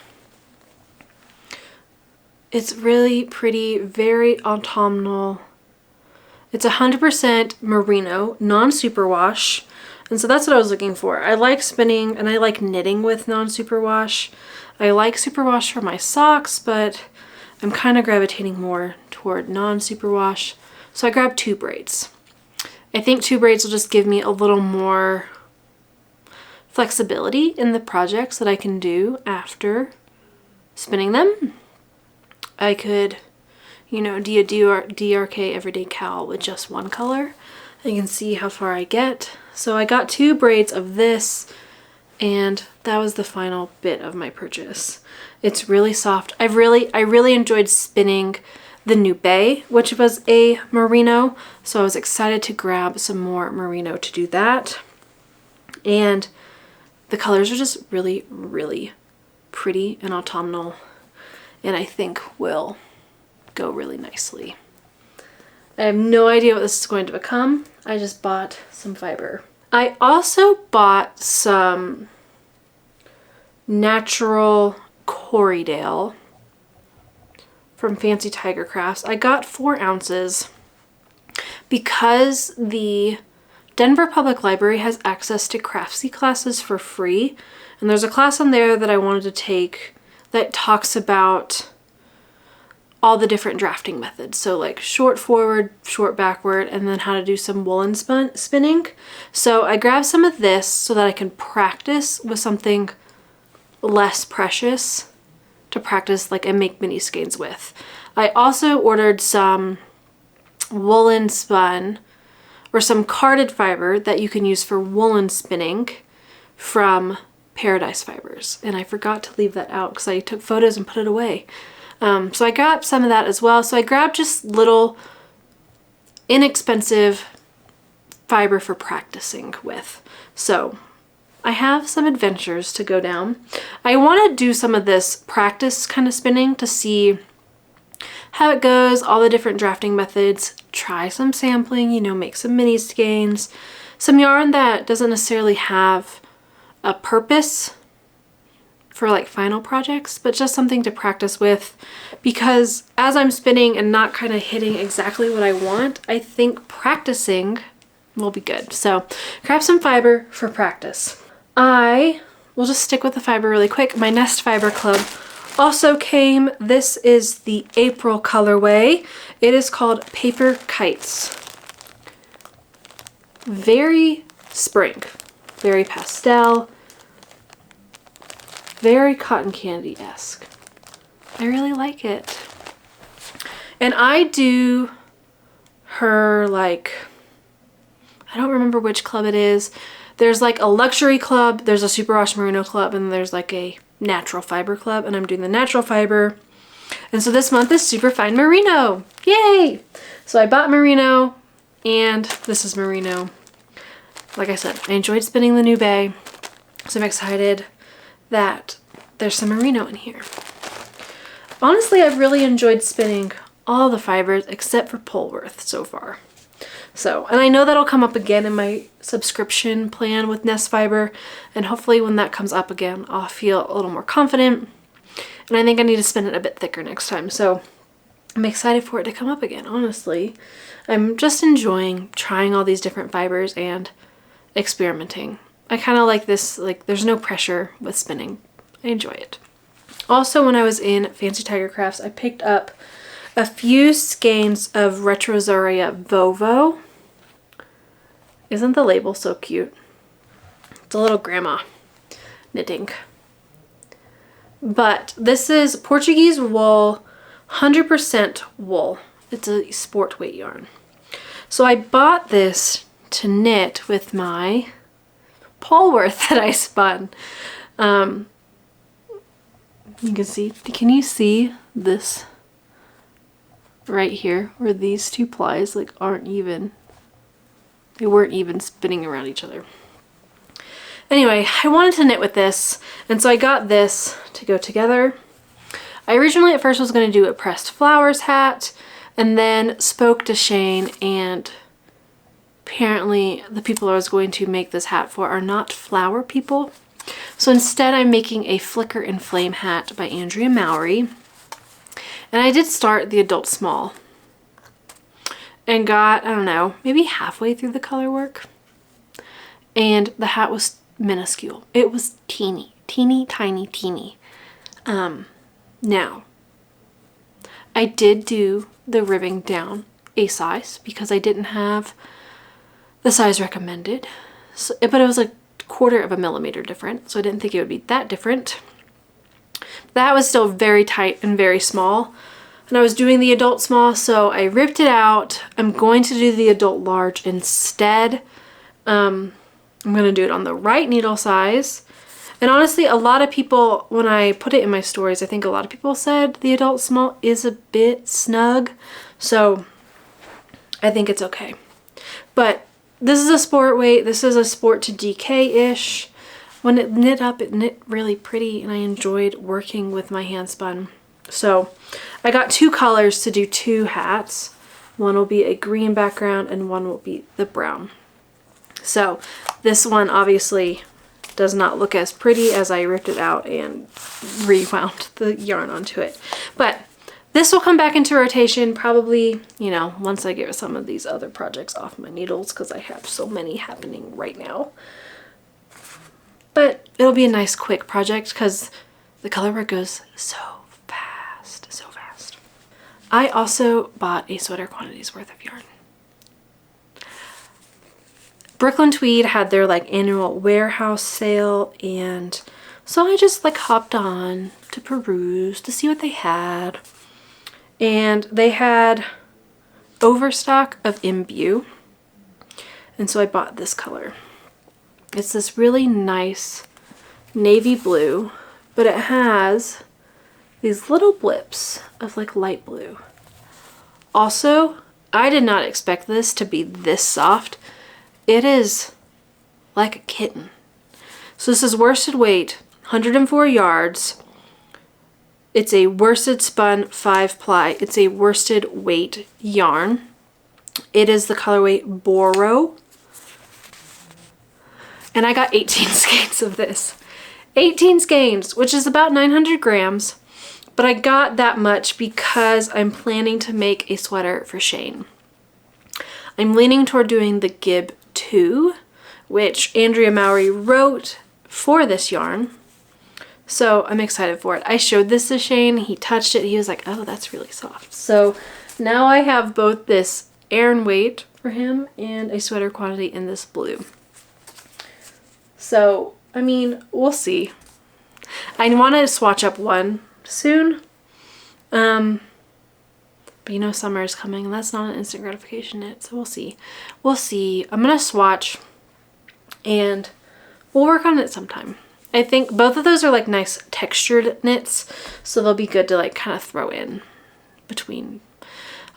It's really pretty, very autumnal. It's 100% merino, non-superwash. And so that's what I was looking for. I like spinning and I like knitting with non-superwash. I like superwash for my socks, but I'm kind of gravitating more toward non-superwash. So I grabbed 2 braids. I think 2 braids will just give me a little more flexibility in the projects that I can do after spinning them. I could, you know, do a DRK Everyday Cal with just one color. You can see how far I get. So I got 2 braids of this, and that was the final bit of my purchase. It's really soft. I really enjoyed spinning the Nube, which was a merino, so I was excited to grab some more merino to do that. And the colors are just really, really pretty and autumnal, and I think will go really nicely. I have no idea what this is going to become. I just bought some fiber. I also bought some natural Corriedale from Fancy Tiger Crafts. I got 4 ounces because the Denver Public Library has access to Craftsy classes for free. And there's a class on there that I wanted to take that talks about all the different drafting methods. So like short forward, short backward, and then how to do some woolen spinning. So I grabbed some of this so that I can practice with something less precious to practice like and make mini skeins with. I also ordered some woolen spun or some carded fiber that you can use for woolen spinning from Paradise Fibers. And I forgot to leave that out because I took photos and put it away. So I grabbed some of that as well. So I grabbed just little inexpensive fiber for practicing with. So I have some adventures to go down. I want to do some of this practice kind of spinning to see how it goes, all the different drafting methods, try some sampling, you know, make some mini skeins, some yarn that doesn't necessarily have a purpose for like final projects, but just something to practice with, because as I'm spinning and not kind of hitting exactly what I want, I think practicing will be good. So grab some fiber for practice. I will just stick with the fiber really quick. My Nest Fiber Club also came. This is the April colorway. It is called Paper Kites. Very spring, very pastel, very cotton candy-esque. I really like it. And I do her like, I don't remember which club it is. There's like a luxury club, there's a superwash merino club, and there's like a natural fiber club, and I'm doing the natural fiber. And so this month is super fine merino. Yay! So I bought merino, and this is merino. Like I said, I enjoyed spinning the Nube, so I'm excited that there's some merino in here. Honestly, I've really enjoyed spinning all the fibers except for Polworth so far. So, and I know that'll come up again in my subscription plan with Nest Fiber, and hopefully when that comes up again, I'll feel a little more confident. And I think I need to spin it a bit thicker next time. So I'm excited for it to come up again, honestly. I'm just enjoying trying all these different fibers and experimenting. I kind of like this, like there's no pressure with spinning. I enjoy it. Also, when I was in Fancy Tiger Crafts, I picked up a few skeins of Retrosaria Vovo. Isn't the label so cute? It's a little grandma knitting. But this is Portuguese wool, 100% wool. It's a sport weight yarn. So I bought this to knit with my Polworth that I spun. You can see, can you see this right here where these two plies like aren't even, they weren't even spinning around each other. Anyway, I wanted to knit with this, and so I got this to go together. I originally at first was going to do a pressed flowers hat, and then spoke to Shane and apparently the people I was going to make this hat for are not flower people. So instead I'm making a Flicker and Flame hat by Andrea Mowry. And I did start the adult small and got, I don't know, maybe halfway through the color work. And the hat was minuscule. It was teeny, teeny, tiny, teeny. Now, I did do the ribbing down a size because I didn't have the size recommended. So, but it was like 1/4 of a millimeter different, so I didn't think it would be that different. That was still very tight and very small. And I was doing the adult small, so I ripped it out. I'm going to do the adult large instead. I'm going to do it on the right needle size. And honestly, a lot of people, when I put it in my stories, I think a lot of people said the adult small is a bit snug. So I think it's okay. But this is a sport weight. This is a sport to DK-ish. When it knit up, it knit really pretty, and I enjoyed working with my Handspun. So I got 2 colors to do 2 hats. One will be a green background and one will be the brown. So this one obviously does not look as pretty as I ripped it out and rewound the yarn onto it. But this will come back into rotation probably, you know, once I get some of these other projects off my needles because I have so many happening right now. But it'll be a nice quick project because the color work goes so fast, so fast. I also bought a sweater quantity's worth of yarn. Brooklyn Tweed had their like annual warehouse sale, and so I just like hopped on to peruse to see what they had. And they had overstock of Imbue, and so I bought this color. It's this really nice navy blue, but it has these little blips of like light blue. Also, I did not expect this to be this soft. It is like a kitten. So this is worsted weight, 104 yards. It's a worsted spun 5-ply. It's a worsted weight yarn. It is the colorway Boro. And I got 18 skeins of this. 18 skeins, which is about 900 grams. But I got that much because I'm planning to make a sweater for Shane. I'm leaning toward doing the Gib 2, which Andrea Mowry wrote for this yarn. So I'm excited for it. I showed this to Shane. He touched it. He was like, oh, that's really soft. So now I have both this Aran weight for him and a sweater quantity in this blue. So, I mean, we'll see. I want to swatch up one soon. But you know, summer is coming and that's not an instant gratification knit. So we'll see. We'll see. I'm going to swatch and we'll work on it sometime. I think both of those are like nice textured knits, so they'll be good to like kind of throw in between.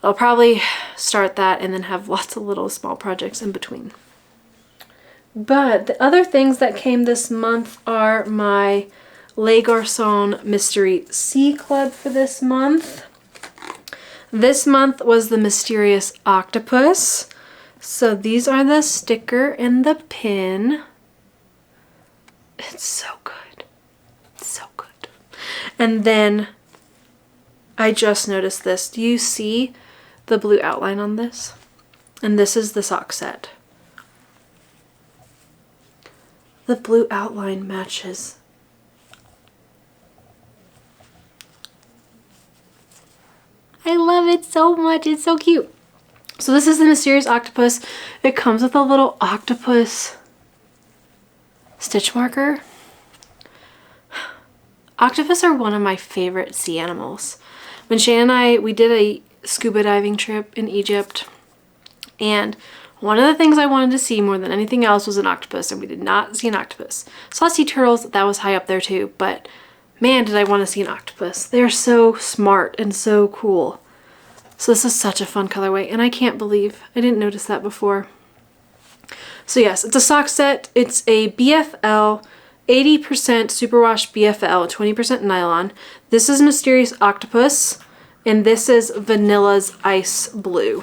I'll probably start that and then have lots of little small projects in between. But the other things that came this month are my Les Garçons Mystery Sea Club for this month. This month was the Mysterious Octopus. So these are the sticker and the pin. It's so good. It's so good. And then I just noticed this. Do you see the blue outline on this? And this is the sock set. The blue outline matches. I love it so much. It's so cute. So this is the Mysterious Octopus. It comes with a little octopus stitch marker. Octopus are one of my favorite sea animals. When Shane and I, we did a scuba diving trip in Egypt, and one of the things I wanted to see more than anything else was an octopus, and we did not see an octopus. Saw sea turtles, that was high up there too, but man, did I want to see an octopus. They're so smart and so cool. So this is such a fun colorway, and I can't believe I didn't notice that before. So yes, it's a sock set. It's a BFL, 80% superwash BFL, 20% nylon. This is Mysterious Octopus, and this is Vanilla's Ice Blue.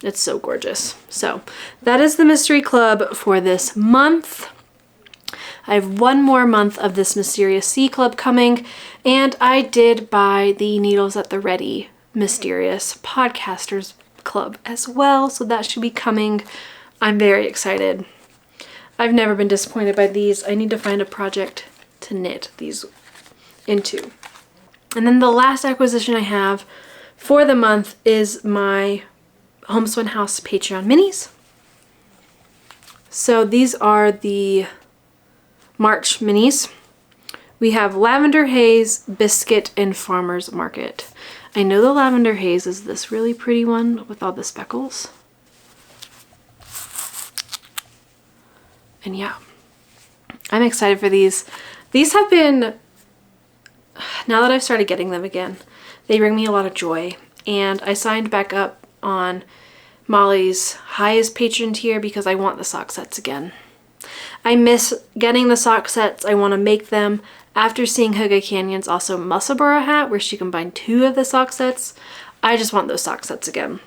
It's so gorgeous. So that is the mystery club for this month. I have one more month of this Mysterious Sea Club coming, and I did buy the Needles at the Ready Mysterious Podcasters Club as well, so that should be coming. I'm very excited. I've never been disappointed by these. I need to find a project to knit these into. And then the last acquisition I have for the month is my Homespun House Patreon minis. So these are the March minis. We have Lavender Haze, Biscuit, and Farmer's Market. I know the Lavender Haze is this really pretty one with all the speckles. And yeah, I'm excited for these. These have been, now that I've started getting them again, they bring me a lot of joy. And I signed back up on Molly's highest patron tier because I want the sock sets again. I miss getting the sock sets. I want to make them. After seeing Hoogway Canyon's also Musselburgh hat, where she combined 2 of the sock sets, I just want those sock sets again.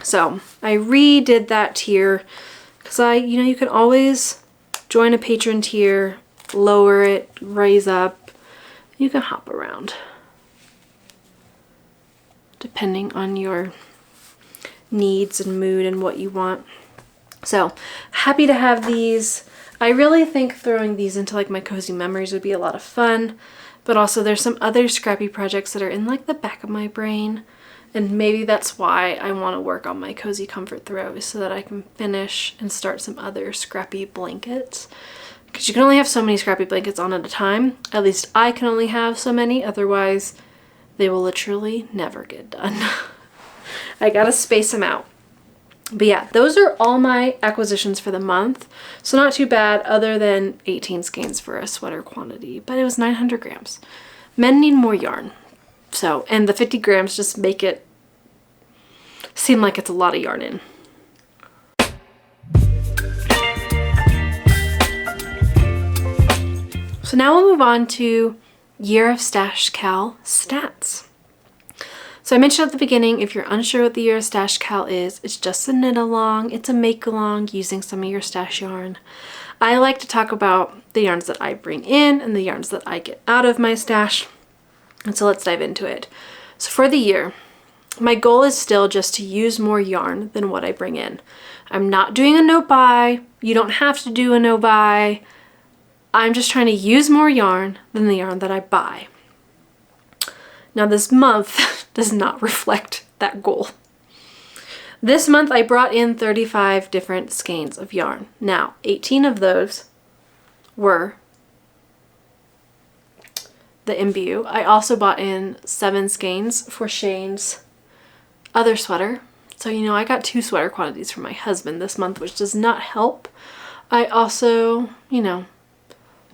So I redid that tier because you can always join a patron tier, lower it, raise up. You can hop around depending on your needs and mood and what you want. So happy to have these. I really think throwing these into like my cozy memories would be a lot of fun, but also there's some other scrappy projects that are in like the back of my brain, and maybe that's why I want to work on my cozy comfort throws so that I can finish and start some other scrappy blankets, because you can only have so many scrappy blankets on at a time. At least I can only have so many, otherwise they will literally never get done. I gotta space them out. But yeah, those are all my acquisitions for the month. So not too bad, other than 18 skeins for a sweater quantity, but it was 900 grams. Men need more yarn. So, and the 50 grams just make it seem like it's a lot of yarn in. So now we'll move on to Year of Stash KAL stats. So I mentioned at the beginning, if you're unsure what the Year of Stash KAL is, it's just a knit along, it's a make along using some of your stash yarn. I like to talk about the yarns that I bring in and the yarns that I get out of my stash. And so let's dive into it. So for the year, my goal is still just to use more yarn than what I bring in. I'm not doing a no buy. You don't have to do a no buy. I'm just trying to use more yarn than the yarn that I buy. Now this month does not reflect that goal. This month I brought in 35 different skeins of yarn. Now 18 of those were the imbue. I also bought in 7 skeins for Shane's other sweater. So I got 2 sweater quantities for my husband this month, which does not help. I also,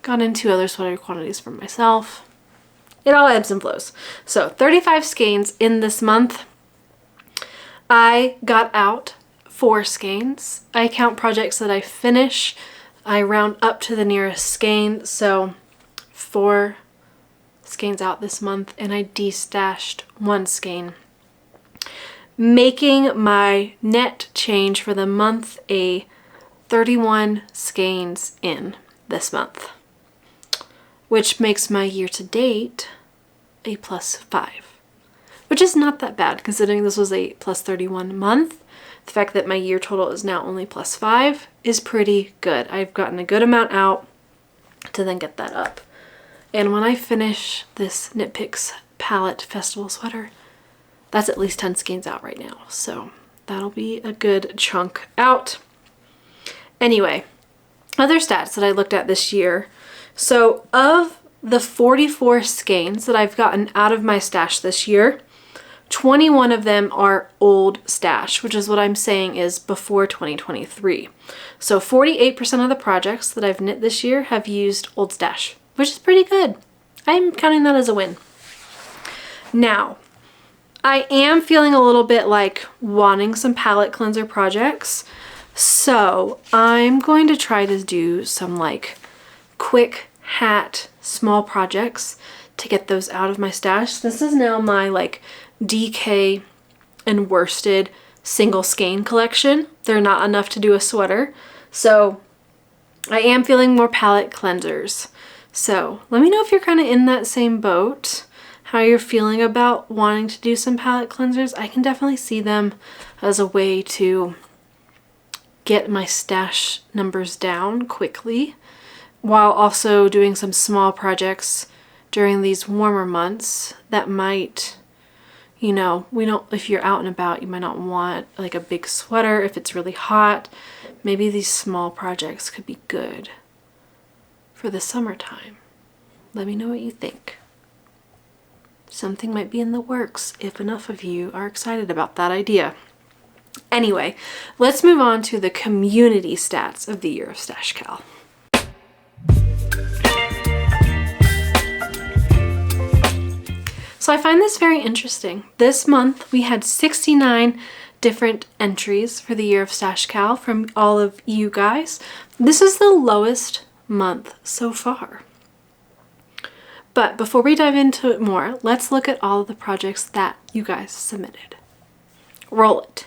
got in 2 other sweater quantities for myself. It all ebbs and flows. So 35 skeins in this month. I got out 4 skeins. I count projects that I finish. I round up to the nearest skein. So 4 skeins out this month, and I destashed 1 skein. Making my net change for the month a 31 skeins in this month, which makes my year to date a +5, which is not that bad considering this was a +31 month. The fact that my year total is now only +5 is pretty good. I've gotten a good amount out to then get that up. And when I finish this Knit Picks palette festival sweater, that's at least 10 skeins out right now. So that'll be a good chunk out. Anyway, other stats that I looked at this year. So of the 44 skeins that I've gotten out of my stash this year, 21 of them are old stash, which is what I'm saying is before 2023. So 48% of the projects that I've knit this year have used old stash, which is pretty good. I'm counting that as a win. Now, I am feeling a little bit like wanting some palette cleanser projects. So I'm going to try to do some like quick hat small projects to get those out of my stash. This is now my like DK and worsted single skein collection. They're not enough to do a sweater. So I am feeling more palette cleansers. So let me know if you're kind of in that same boat, how you're feeling about wanting to do some palette cleansers. I can definitely see them as a way to get my stash numbers down quickly while also doing some small projects during these warmer months that might, you know, if you're out and about, you might not want like a big sweater if it's really hot. Maybe these small projects could be good for the summertime. Let me know what you think. Something might be in the works if enough of you are excited about that idea. Anyway, let's move on to the community stats of the year of Stash KAL. So I find this very interesting. This month we had 69 different entries for the year of Stash KAL from all of you guys. This is the lowest month so far. But before we dive into it more, let's look at all of the projects that you guys submitted. Roll it.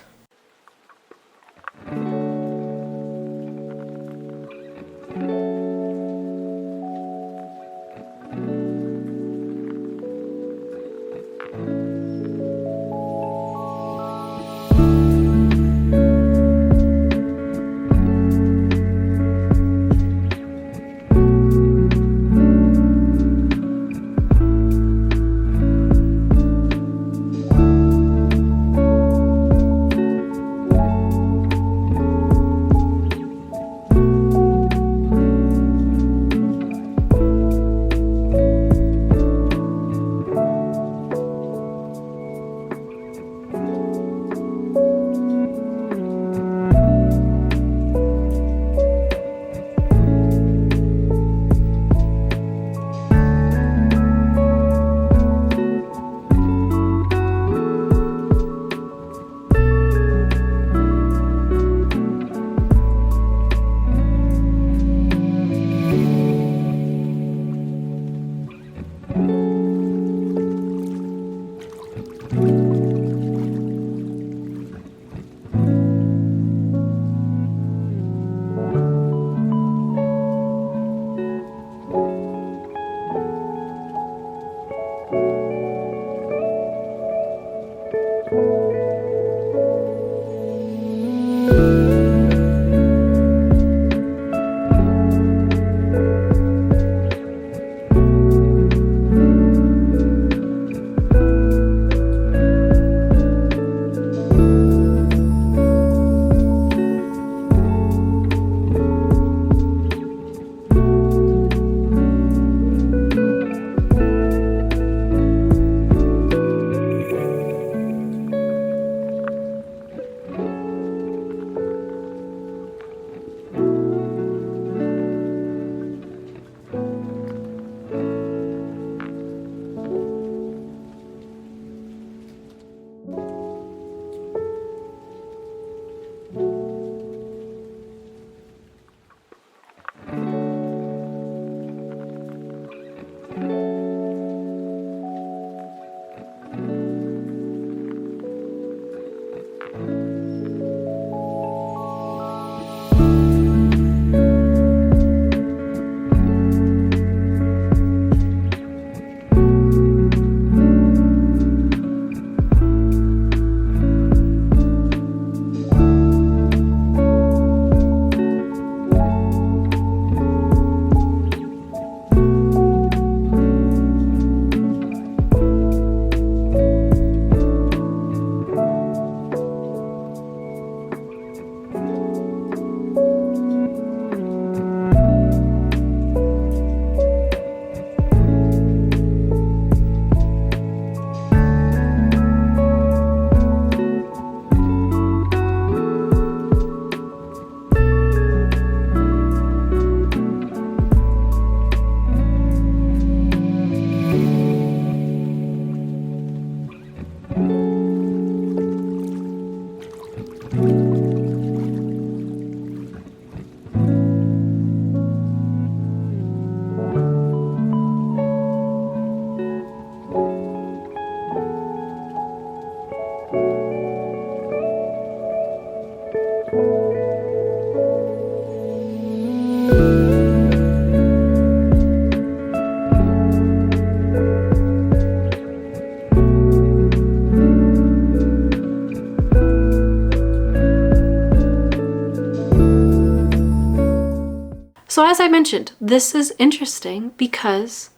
So as I mentioned, this is interesting because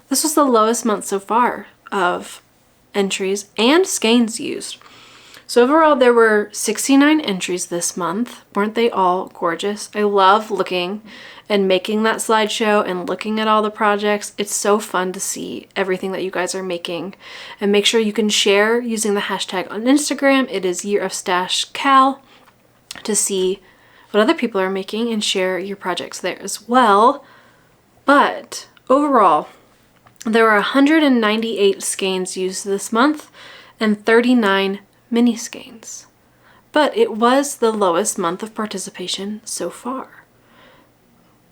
this was the lowest month so far of entries and skeins used. So overall, there were 69 entries this month. Weren't they all gorgeous? I love looking and making that slideshow and looking at all the projects. It's so fun to see everything that you guys are making. And make sure you can share using the hashtag on Instagram. It is Year of Stash KAL to see what other people are making and share your projects there as well. But overall, there were 198 skeins used this month and 39 mini skeins, but it was the lowest month of participation so far.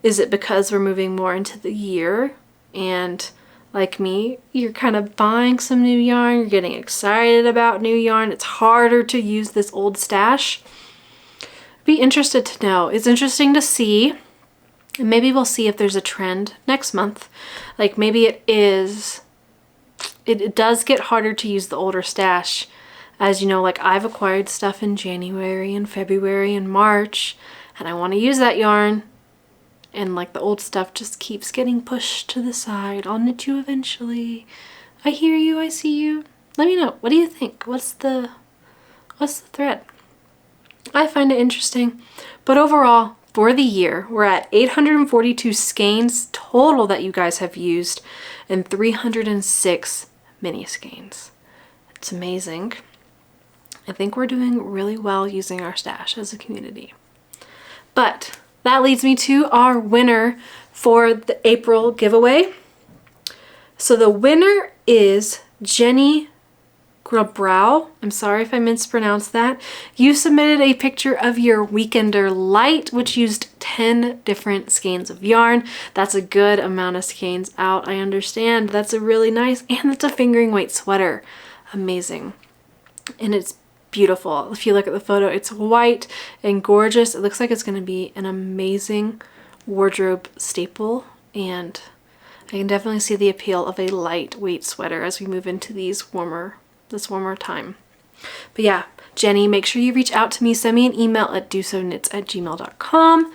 Is it because we're moving more into the year and, like me, you're kind of buying some new yarn, you're getting excited about new yarn, it's harder to use this old stash? Be interested to know. It's interesting to see, and maybe we'll see if there's a trend next month. Like maybe it does get harder to use the older stash. As you know, like I've acquired stuff in January and February and March, and I want to use that yarn. And like the old stuff just keeps getting pushed to the side. I'll knit you eventually. I hear you, I see you. Let me know. What do you think? What's the thread? I find it interesting. But overall, for the year, we're at 842 skeins total that you guys have used and 306 mini skeins. It's amazing. I think we're doing really well using our stash as a community. But that leads me to our winner for the April giveaway. So the winner is Jenny Grabrow. I'm sorry if I mispronounced that. You submitted a picture of your Weekender Light, which used 10 different skeins of yarn. That's a good amount of skeins out. I understand. That's a really nice, and it's a fingering weight sweater. Amazing. And it's beautiful. If you look at the photo, it's white and gorgeous. It looks like it's going to be an amazing wardrobe staple, and I can definitely see the appeal of a lightweight sweater as we move into this warmer time. But yeah, Jenny, make sure you reach out to me. Send me an email at DoSoKnits@gmail.com.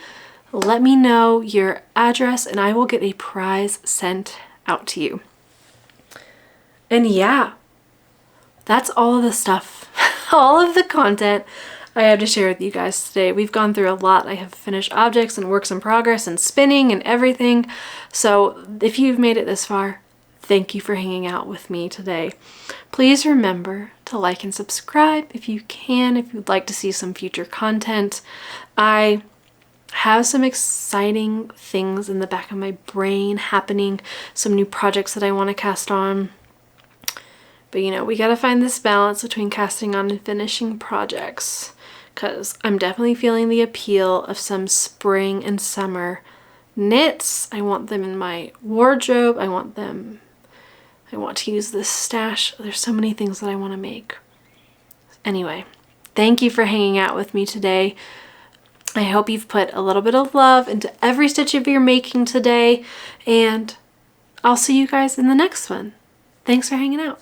Let me know your address and I will get a prize sent out to you. And yeah, that's all of the stuff, all of the content I have to share with you guys today. We've gone through a lot. I have finished objects and works in progress and spinning and everything. So if you've made it this far, thank you for hanging out with me today. Please remember to like and subscribe if you can, if you'd like to see some future content. I have some exciting things in the back of my brain happening, some new projects that I want to cast on. But you know, we gotta find this balance between casting on and finishing projects, because I'm definitely feeling the appeal of some spring and summer knits. I want them in my wardrobe. I want to use this stash. There's so many things that I want to make. Anyway, thank you for hanging out with me today. I hope you've put a little bit of love into every stitch of your making today, and I'll see you guys in the next one. Thanks for hanging out.